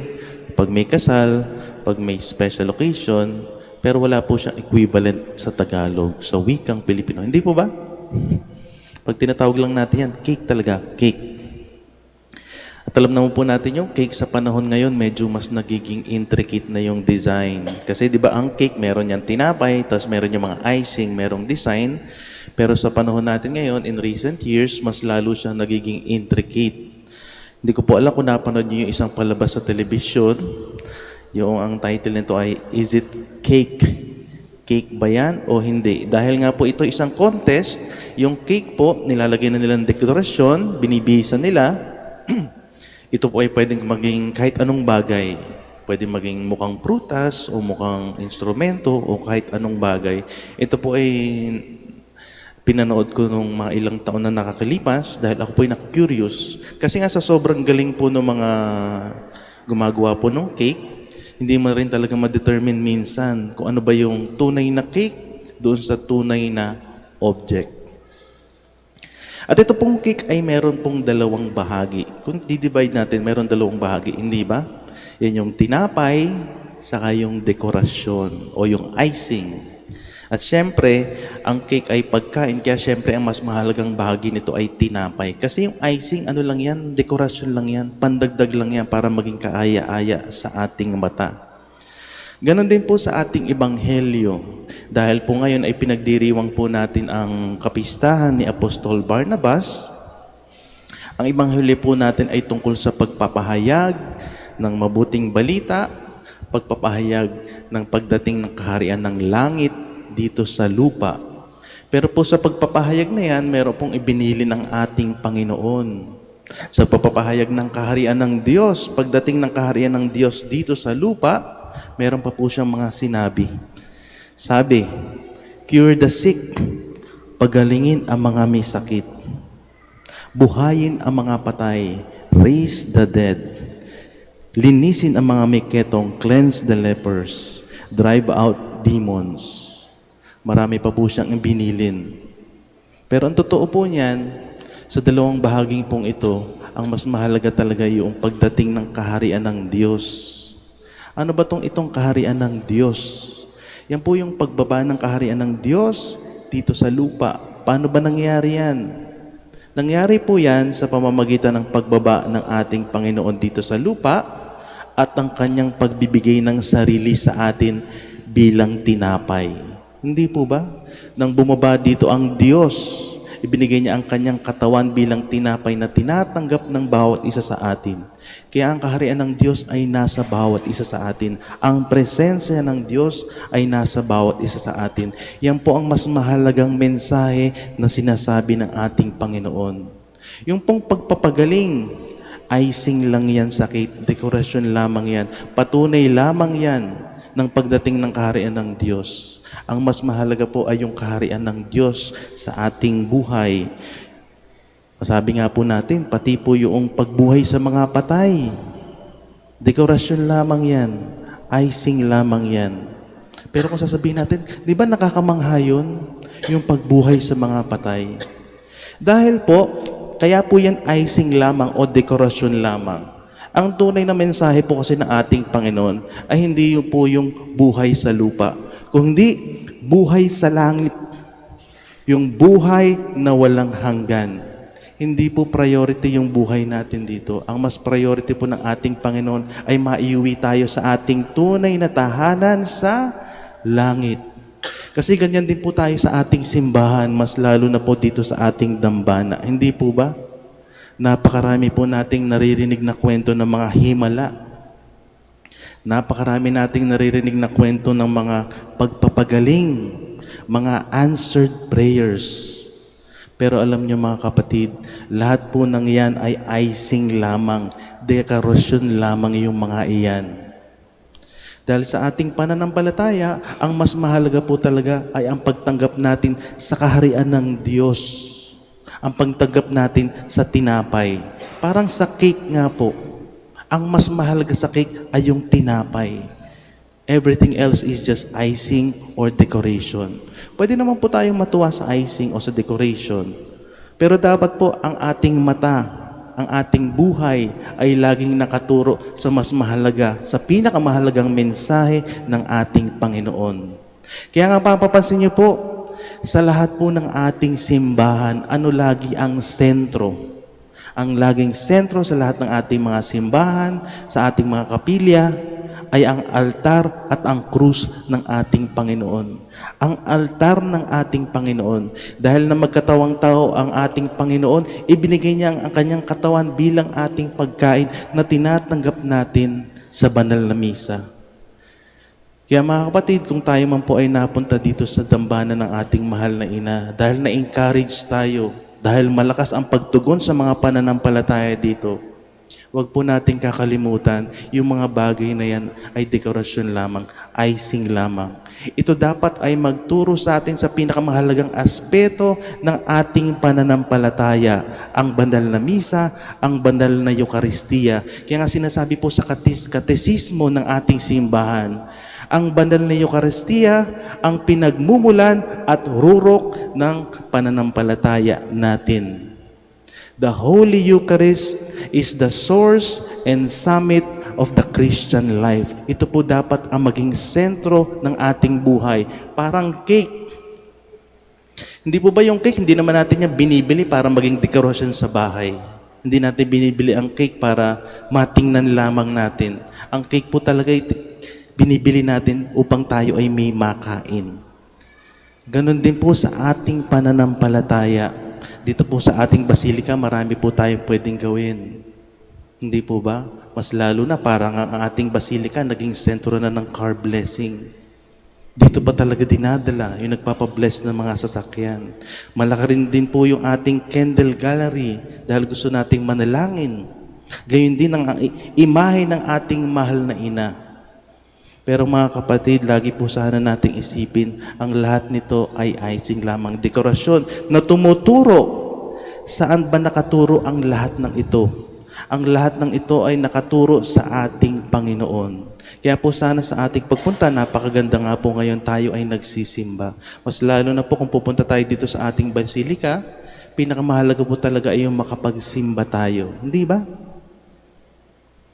pag may kasal, pag may special occasion, pero wala po siyang equivalent sa Tagalog, sa wikang Pilipino. Hindi po ba? Pag tinatawag lang natin yan, cake talaga, cake. At alam naman po natin yung cake sa panahon ngayon, medyo mas nagiging intricate na yung design. Kasi di ba ang cake, meron yan tinapay, tapos meron yung mga icing, merong design. Pero sa panahon natin ngayon, in recent years, mas lalo siya nagiging intricate. Hindi ko po alam kung napanood niyo yung isang palabas sa television. Yung ang title nito ay, Is It Cake? Cake ba yan o hindi? Dahil nga po ito isang contest, yung cake po, nilalagyan na nilang dekorasyon, binibisa nila. Ito po ay pwedeng maging kahit anong bagay. Pwede maging mukhang prutas o mukhang instrumento o kahit anong bagay. Ito po ay pinanood ko nung mga ilang taon na nakakalipas dahil ako po ay na-curious. Kasi nga sa sobrang galing po ng mga gumagawa po ng cake, hindi mo rin talaga ma-determine minsan kung ano ba yung tunay na cake doon sa tunay na object. At ito pong cake ay meron pong dalawang bahagi. Kung di-divide natin, meron dalawang bahagi, hindi ba? Yan yung tinapay, saka yung dekorasyon o yung icing. At syempre, ang cake ay pagkain, kaya syempre ang mas mahalagang bahagi nito ay tinapay. Kasi yung icing, ano lang yan, dekorasyon lang yan, pandagdag lang yan para maging kaaya-aya sa ating mata. Ganon din po sa ating ebanghelyo. Dahil po ngayon ay pinagdiriwang po natin ang kapistahan ni Apostol Barnabas. Ang ebanghelyo po natin ay tungkol sa pagpapahayag ng mabuting balita, pagpapahayag ng pagdating ng kaharian ng langit dito sa lupa. Pero po sa pagpapahayag na yan, meron pong ibinili ng ating Panginoon. Sa pagpapahayag ng kaharian ng Diyos, pagdating ng kaharian ng Diyos dito sa lupa, meron pa po siyang mga sinabi. Sabi, cure the sick, pagalingin ang mga may sakit, buhayin ang mga patay, raise the dead, linisin ang mga may ketong, cleanse the lepers, drive out demons. Marami pa po siyang binilin. Pero ang totoo po niyan, sa dalawang bahaging pong ito, ang mas mahalaga talaga yung pagdating ng kaharian ng Diyos. Ano ba itong kaharian ng Diyos? Yan po yung pagbaba ng kaharian ng Diyos dito sa lupa. Paano ba nangyari yan? Nangyari po yan sa pamamagitan ng pagbaba ng ating Panginoon dito sa lupa at ang kanyang pagbibigay ng sarili sa atin bilang tinapay. Hindi po ba? Nang bumaba dito ang Diyos, ibinigay niya ang kanyang katawan bilang tinapay na tinatanggap ng bawat isa sa atin. Kaya ang kaharian ng Diyos ay nasa bawat isa sa atin. Ang presensya ng Diyos ay nasa bawat isa sa atin. Yan po ang mas mahalagang mensahe na sinasabi ng ating Panginoon. Yung pong pagpapagaling, icing lang yan, sakit, dekorasyon lamang yan, patunay lamang yan ng pagdating ng kaharian ng Diyos. Ang mas mahalaga po ay yung kaharian ng Diyos sa ating buhay. Sabi nga po natin, pati po yung pagbuhay sa mga patay. Dekorasyon lamang yan. Icing lamang yan. Pero kung sasabihin natin, di ba nakakamangha yun? Yung pagbuhay sa mga patay. Dahil po, kaya po yan icing lamang o dekorasyon lamang. Ang tunay na mensahe po kasi ng ating Panginoon ay hindi yun po yung buhay sa lupa. Kundi buhay sa langit. Yung buhay na walang hanggan. Hindi po priority yung buhay natin dito. Ang mas priority po ng ating Panginoon ay maiuwi tayo sa ating tunay na tahanan sa langit. Kasi ganyan din po tayo sa ating simbahan, mas lalo na po dito sa ating dambana. Hindi po ba? Napakarami po nating naririnig na kwento ng mga himala. Napakarami nating naririnig na kwento ng mga pagpapagaling, mga answered prayers. Pero alam niyo mga kapatid, lahat po ng yan ay icing lamang, dekorasyon lamang yung mga iyan. Dahil sa ating pananampalataya, ang mas mahalaga po talaga ay ang pagtanggap natin sa kaharian ng Diyos. Ang pagtanggap natin sa tinapay. Parang sa cake nga po, ang mas mahalaga sa cake ay yung tinapay. Everything else is just icing or decoration. Pwede naman po tayong matuwa sa icing o sa decoration. Pero dapat po ang ating mata, ang ating buhay ay laging nakaturo sa mas mahalaga, sa pinakamahalagang mensahe ng ating Panginoon. Kaya nga papapansin niyo po, sa lahat po ng ating simbahan, ano lagi ang sentro? Ang laging sentro sa lahat ng ating mga simbahan, sa ating mga kapilya, ay ang altar at ang krus ng ating Panginoon. Ang altar ng ating Panginoon. Dahil na magkatawang tao ang ating Panginoon, ibinigay niya ang kanyang katawan bilang ating pagkain na tinatanggap natin sa banal na misa. Kaya mga kapatid, kung tayo man po ay napunta dito sa dambana ng ating mahal na ina, dahil na-encourage tayo, dahil malakas ang pagtugon sa mga pananampalataya dito, huwag po natin kakalimutan, yung mga bagay na yan ay dekorasyon lamang, icing lamang. Ito dapat ay magturo sa atin sa pinakamahalagang aspeto ng ating pananampalataya, ang banal na misa, ang banal na Eucharistia. Kaya nga sinasabi po sa katesismo ng ating simbahan, ang banal na Eucharistia ang pinagmumulan at rurok ng pananampalataya natin. The Holy Eucharist is the source and summit of the Christian life. Ito po dapat ang maging sentro ng ating buhay. Parang cake. Hindi po ba yung cake, hindi naman natin yan binibili para maging dekorasyon sa bahay. Hindi natin binibili ang cake para matingnan lamang natin. Ang cake po talaga binibili natin upang tayo ay may makain. Ganon din po sa ating pananampalataya. Dito po sa ating basilika, marami po tayong pwedeng gawin. Hindi po ba? Mas lalo na parang ang ating basilika naging sentro na ng car blessing. Dito pa talaga dinadala yung nagpapabless ng mga sasakyan. Malaki rin din po yung ating candle gallery dahil gusto nating manalangin. Gayon din ang imahe ng ating mahal na ina. Pero mga kapatid, lagi po sana nating isipin, ang lahat nito ay icing lamang, dekorasyon na tumuturo. Saan ba nakaturo ang lahat ng ito? Ang lahat ng ito ay nakaturo sa ating Panginoon. Kaya po sana sa ating pagpunta, napakaganda nga po ngayon tayo ay nagsisimba. Mas lalo na po kung pupunta tayo dito sa ating basilika, pinakamahalaga po talaga ay yung makapagsimba tayo. Hindi ba?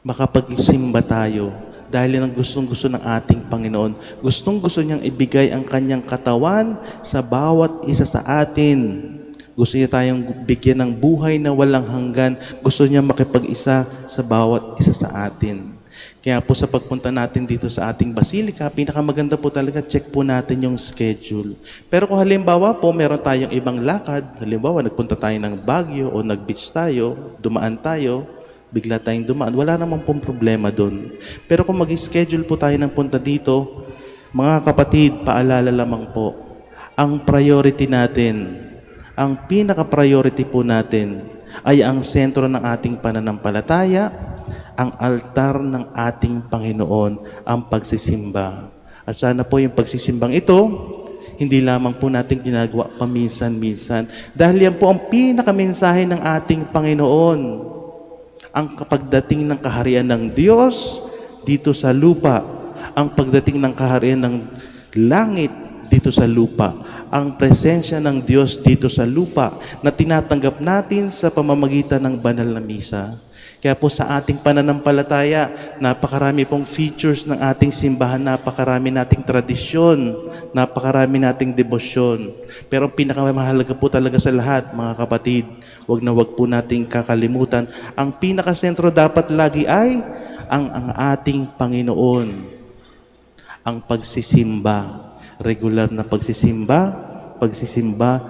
Makapagsimba tayo. Dahil ang gustong-gusto ng ating Panginoon. Gustong-gusto niyang ibigay ang kanyang katawan sa bawat isa sa atin. Gusto niya tayong bigyan ng buhay na walang hanggan. Gusto niya makipag-isa sa bawat isa sa atin. Kaya po sa pagpunta natin dito sa ating basilika, pinakamaganda po talaga, check po natin yung schedule. Pero kung halimbawa po, meron tayong ibang lakad, halimbawa nagpunta tayo ng Baguio o nag-beach tayo, dumaan tayo, bigla tayong dumaan, wala namang pong problema doon. Pero kung mag-schedule po tayo ng punta dito, mga kapatid, paalala lamang po, ang priority natin, ang pinaka-priority po natin ay ang sentro ng ating pananampalataya, ang altar ng ating Panginoon, ang pagsisimba. At sana po yung pagsisimbang ito, hindi lamang po natin ginagawa paminsan-minsan. Dahil yan po ang pinakamensahe ng ating Panginoon. Ang pagdating ng kaharian ng Diyos dito sa lupa. Ang pagdating ng kaharian ng langit dito sa lupa. Ang presensya ng Diyos dito sa lupa na tinatanggap natin sa pamamagitan ng banal na misa. Kaya po sa ating pananampalataya, napakarami pong features ng ating simbahan, napakarami nating tradisyon, napakarami nating debosyon. Pero ang pinakamahalaga po talaga sa lahat, mga kapatid, wag na wag po nating kakalimutan, ang pinakasentro dapat lagi ay ang ating Panginoon. Ang pagsisimba, regular na pagsisimba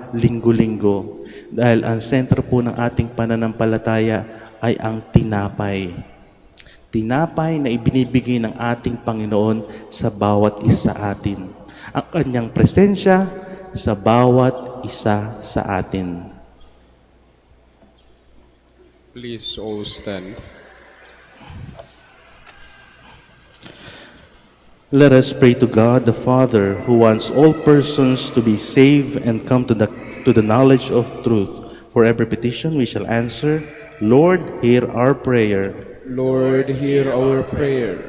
linggo-linggo. Dahil ang sentro po ng ating pananampalataya ay ang tinapay. Tinapay na ibinibigay ng ating Panginoon sa bawat isa atin. Ang kanyang presensya sa bawat isa sa atin. Please all stand. Let us pray to God the Father, who wants all persons to be saved and come to the knowledge of truth. For every petition we shall answer, Lord, hear our prayer. Lord, hear our prayer.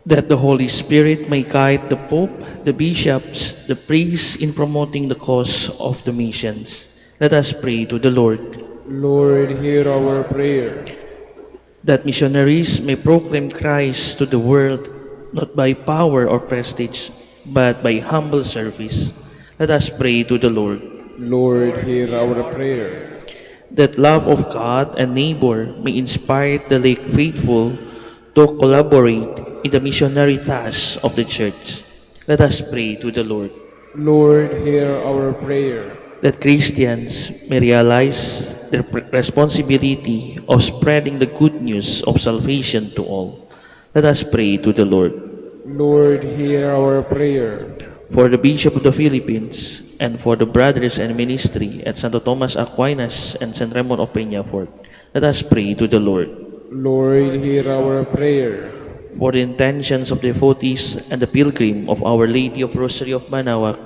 That the Holy Spirit may guide the Pope, the bishops, the priests in promoting the cause of the missions. Let us pray to the Lord. Lord, hear our prayer. That missionaries may proclaim Christ to the world, not by power or prestige, but by humble service. Let us pray to the Lord. Lord, hear our prayer. That love of God and neighbor may inspire the lay faithful to collaborate in the missionary task of the Church. Let us pray to the Lord. Lord, hear our prayer. That Christians may realize their responsibility of spreading the good news of salvation to all. Let us pray to the Lord. Lord, hear our prayer. For the Bishop of the Philippines, and for the brothers and ministry at Santo Thomas Aquinas and St. Raymond of Peñafort, let us pray to the Lord. Lord, hear our prayer. For the intentions of the devotees and the pilgrim of Our Lady of Rosary of Manaoag,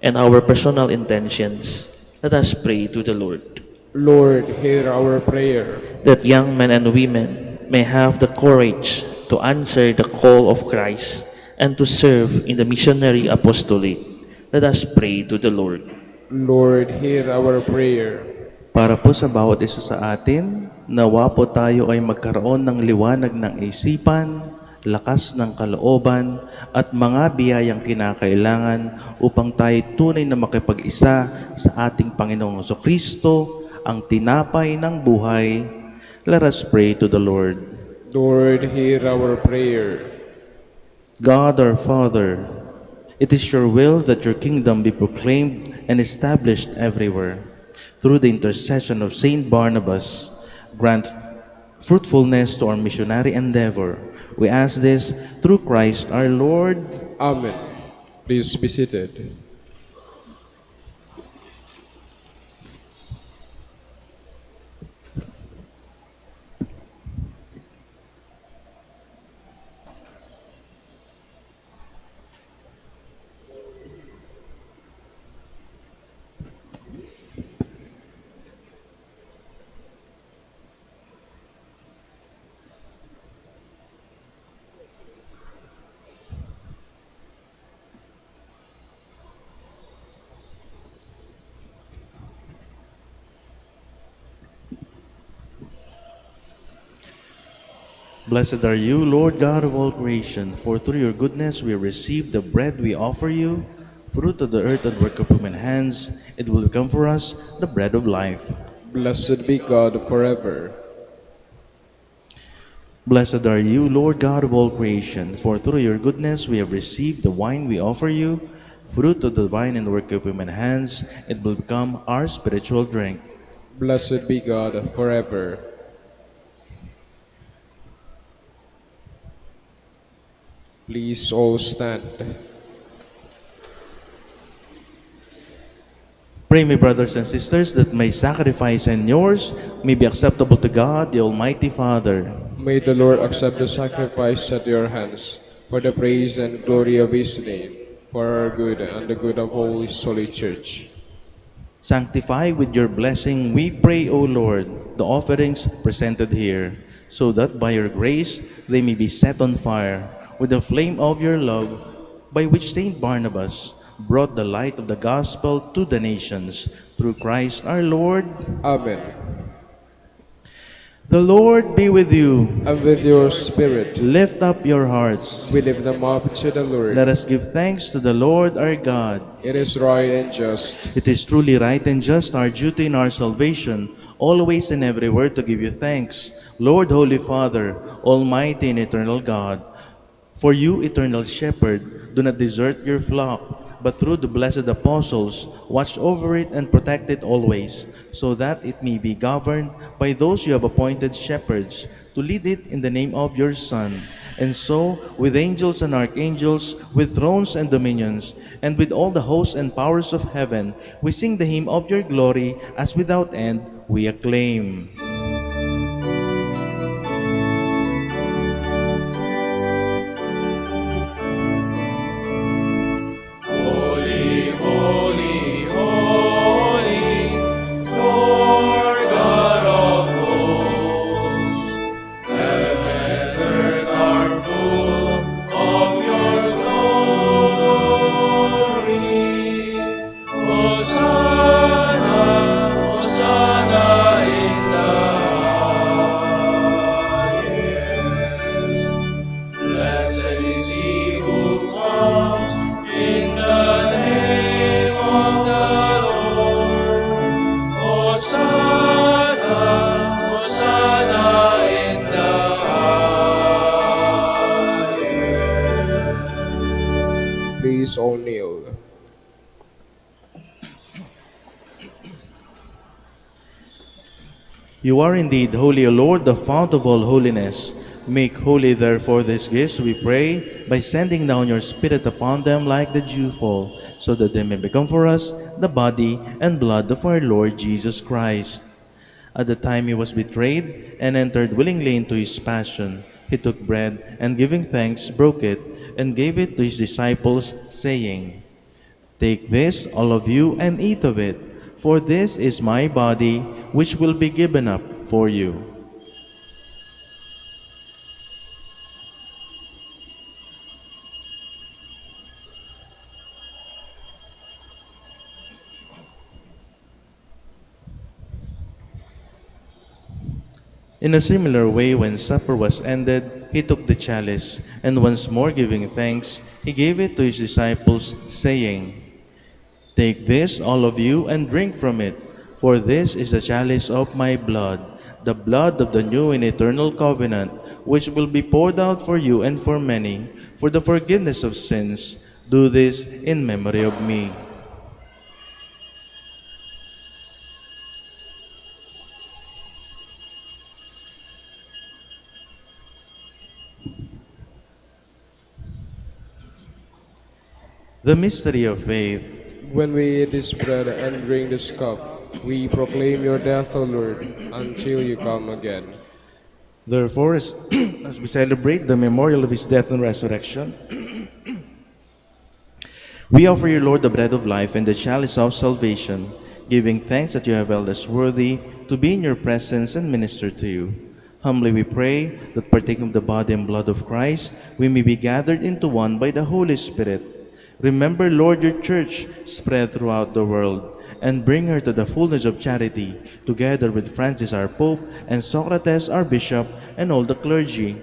and our personal intentions, let us pray to the Lord. Lord, hear our prayer. That young men and women may have the courage to answer the call of Christ and to serve in the missionary apostolate. Let us pray to the Lord. Lord, hear our prayer. Para po sa bawat isa sa atin, nawa po tayo ay magkaroon ng liwanag ng isipan, lakas ng kalooban, at mga biyayang kinakailangan upang tayo tunay na makipag-isa sa ating Panginoong Jesucristo, ang tinapay ng buhay. Let us pray to the Lord. Lord, hear our prayer. God our Father, it is your will that your kingdom be proclaimed and established everywhere. Through the intercession of Saint Barnabas, grant fruitfulness to our missionary endeavor. We ask this through Christ our Lord. Amen. Please be seated. Blessed are you, Lord God of all creation, for through your goodness we receive the bread we offer you, fruit of the earth and work of human hands. It will become for us the bread of life. Blessed be God forever. Blessed are you, Lord God of all creation, for through your goodness we have received the wine we offer you, fruit of the vine and work of human hands. It will become our spiritual drink. Blessed be God forever. Please all stand. Pray, my brothers and sisters, that my sacrifice and yours may be acceptable to God, the Almighty Father. May the Lord accept the sacrifice at your hands for the praise and glory of his name, for our good and the good of all his holy church. Sanctify with your blessing, we pray, O Lord, the offerings presented here, so that by your grace they may be set on fire with the flame of your love, by which Saint Barnabas brought the light of the gospel to the nations. Through Christ our Lord. Amen. The Lord be with you. And with your spirit, Lift up your hearts. we lift them up to the Lord. Let us give thanks to the Lord our God. It is right and just, It is truly right and just, our duty in our salvation, always and everywhere to give you thanks, Lord, Holy Father, Almighty and eternal God. For you, eternal shepherd, do not desert your flock, but through the blessed apostles, watch over it and protect it always, so that it may be governed by those you have appointed shepherds, to lead it in the name of your Son. And so, with angels and archangels, with thrones and dominions, and with all the hosts and powers of heaven, we sing the hymn of your glory, as without end we acclaim. Holy, holy, holy, Lord God of hosts. Heaven and earth are full of your glory. Hosanna, Hosanna in the highest. Blessed is he who comes in the name of the Lord. Hosanna, Hosanna in the highest. please all kneel. You are indeed holy, O Lord, the fount of all holiness. Make holy, therefore, these gifts, we pray, by sending down your Spirit upon them like the dewfall, so that they may become for us the body and blood of our Lord Jesus Christ. At the time he was betrayed and entered willingly into his passion, he took bread and, giving thanks, broke it and gave it to his disciples, saying, "Take this, all of you, and eat of it, for this is my body, which will be given up for you." In a similar way, when supper was ended, he took the chalice, and once more giving thanks, he gave it to his disciples, saying, "Take this, all of you, and drink from it, for this is the chalice of my blood, the blood of the new and eternal covenant, which will be poured out for you and for many, for the forgiveness of sins. Do this in memory of me." The mystery of faith. When we eat this bread and drink this cup, we proclaim your death, O Lord, until you come again. Therefore, as we celebrate the memorial of his death and resurrection, we offer you, Lord, the bread of life and the chalice of salvation, giving thanks that you have held us worthy to be in your presence and minister to you. Humbly we pray that, partaking of the body and blood of Christ, we may be gathered into one by the Holy Spirit. Remember, Lord, your church spread throughout the world, and bring her to the fullness of charity, together with Francis our Pope, and Socrates our Bishop, and all the clergy.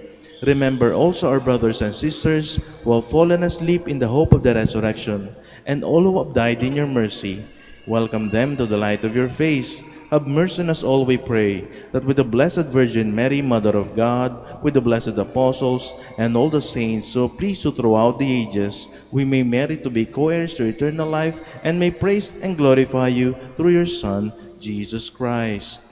Remember also our brothers and sisters who have fallen asleep in the hope of the resurrection, and all who have died in your mercy. Welcome them to the light of your face. Have mercy on us all, we pray, that with the Blessed Virgin Mary, Mother of God, with the blessed apostles, and all the saints so pleased you throughout the ages, we may merit to be co-heirs to eternal life, and may praise and glorify you through your Son, Jesus Christ.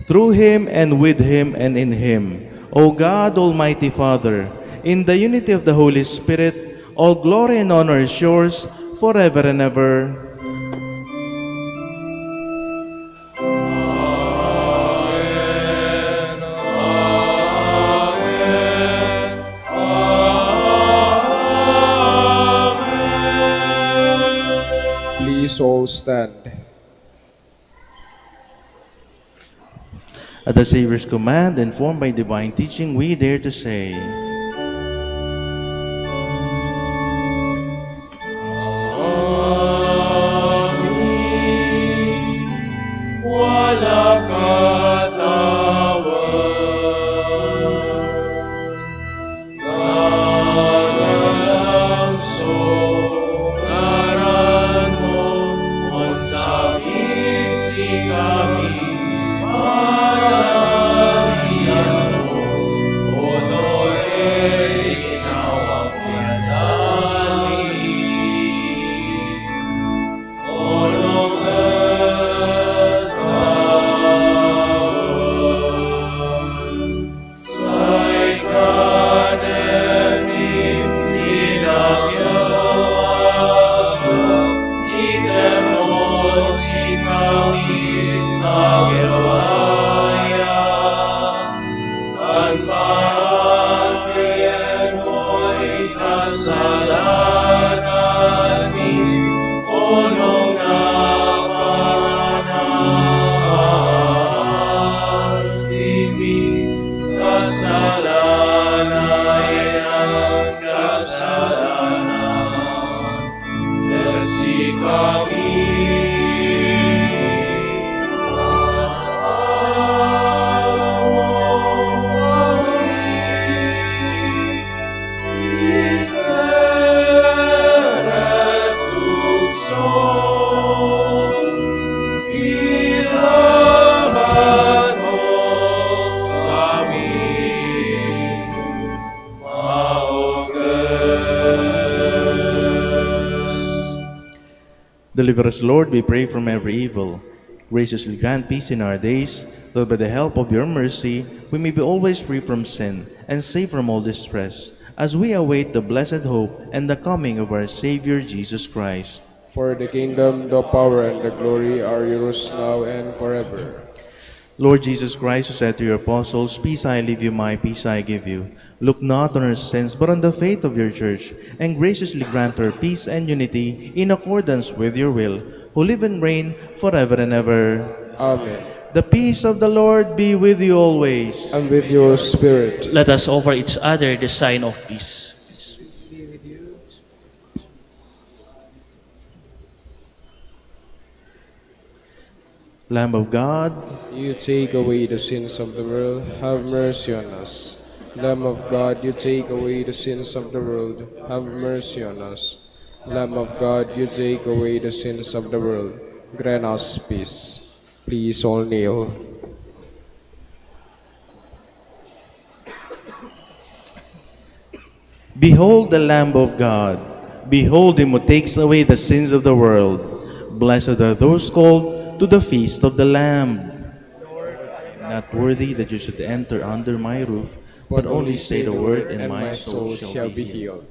Through him and with him and in him, O God, Almighty Father, in the unity of the Holy Spirit, all glory and honor is yours forever and ever. Please all stand. At the Savior's command, informed by divine teaching, we dare to say, Wala katawan, nagalaso, ngaran mo, magsabik si kami, panariyan mo, honore, ginawang pinadali. Deliver us, Lord, we pray, from every evil. Graciously grant peace in our days, that by the help of your mercy we may be always free from sin and safe from all distress, as we await the blessed hope and the coming of our Savior Jesus Christ. For the kingdom, the power, and the glory are yours now and forever. Lord Jesus Christ, who said to your apostles, Peace I leave you, my peace I give you, look not on our sins, but on the faith of your church, and graciously grant her peace and unity in accordance with your will, who live and reign forever and ever. Amen. The peace of the Lord be with you always. And with your spirit. Let us offer each other the sign of peace. Lamb of God, You take away the sins of the world, have mercy on us. Lamb of God, you take away the sins of the world, have mercy on us. Lamb of God, you take away the sins of the world, grant us peace. Please all kneel. behold the Lamb of God. Behold him who takes away the sins of the world. Blessed are those called to the feast of the Lamb. Not worthy that you should enter under my roof, but only say the word, and my soul shall be healed.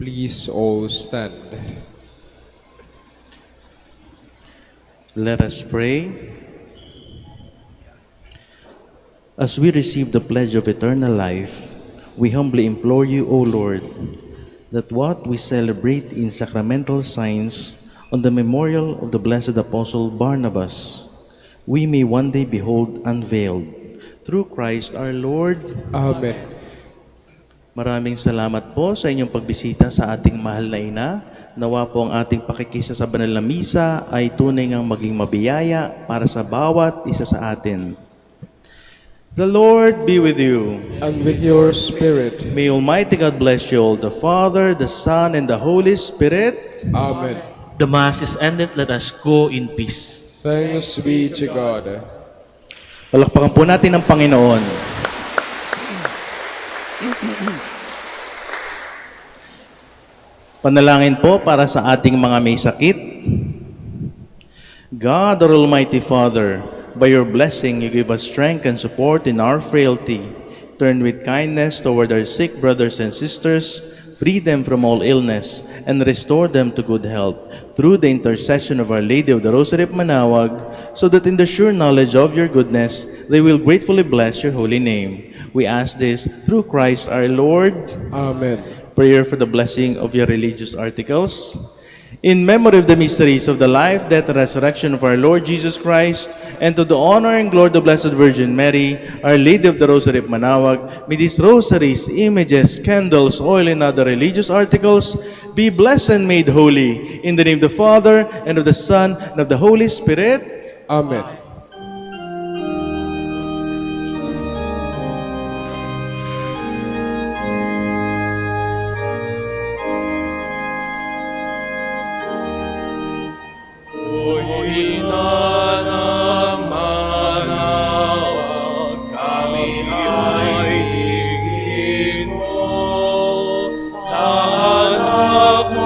Please all stand. Let us pray. As we receive the pledge of eternal life, we humbly implore you, O Lord, that what we celebrate in sacramental signs on the memorial of the blessed Apostle Barnabas, we may one day behold unveiled through Christ our Lord. Amen. Maraming salamat po sa inyong pagbisita sa ating mahal na ina. Nawa po ang ating pakikisa sa banal na misa ay tunay ngang maging mabiyaya para sa bawat isa sa atin. The Lord be with you. And with your spirit. May Almighty God bless you all, the Father, the Son, and the Holy Spirit. Amen. The Mass is ended. Let us go in peace. Thanks be to God. Palakpakan po natin ang Panginoon. Panalangin po para sa ating mga may sakit. God, our Almighty Father, by your blessing, you give us strength and support in our frailty. Turn with kindness toward our sick brothers and sisters, free them from all illness, and restore them to good health, through the intercession of Our Lady of the Rosary of Manaoag, so that in the sure knowledge of your goodness, they will gratefully bless your holy name. We ask this through Christ our Lord. Amen. Prayer for the blessing of your religious articles. In memory of the mysteries of the life, death, and resurrection of our Lord Jesus Christ, and to the honor and glory of the Blessed Virgin Mary, Our Lady of the Rosary of Manaoag, may these rosaries, images, candles, oil, and other religious articles be blessed and made holy. In the name of the Father, and of the Son, and of the Holy Spirit. Amen. Sa anak mo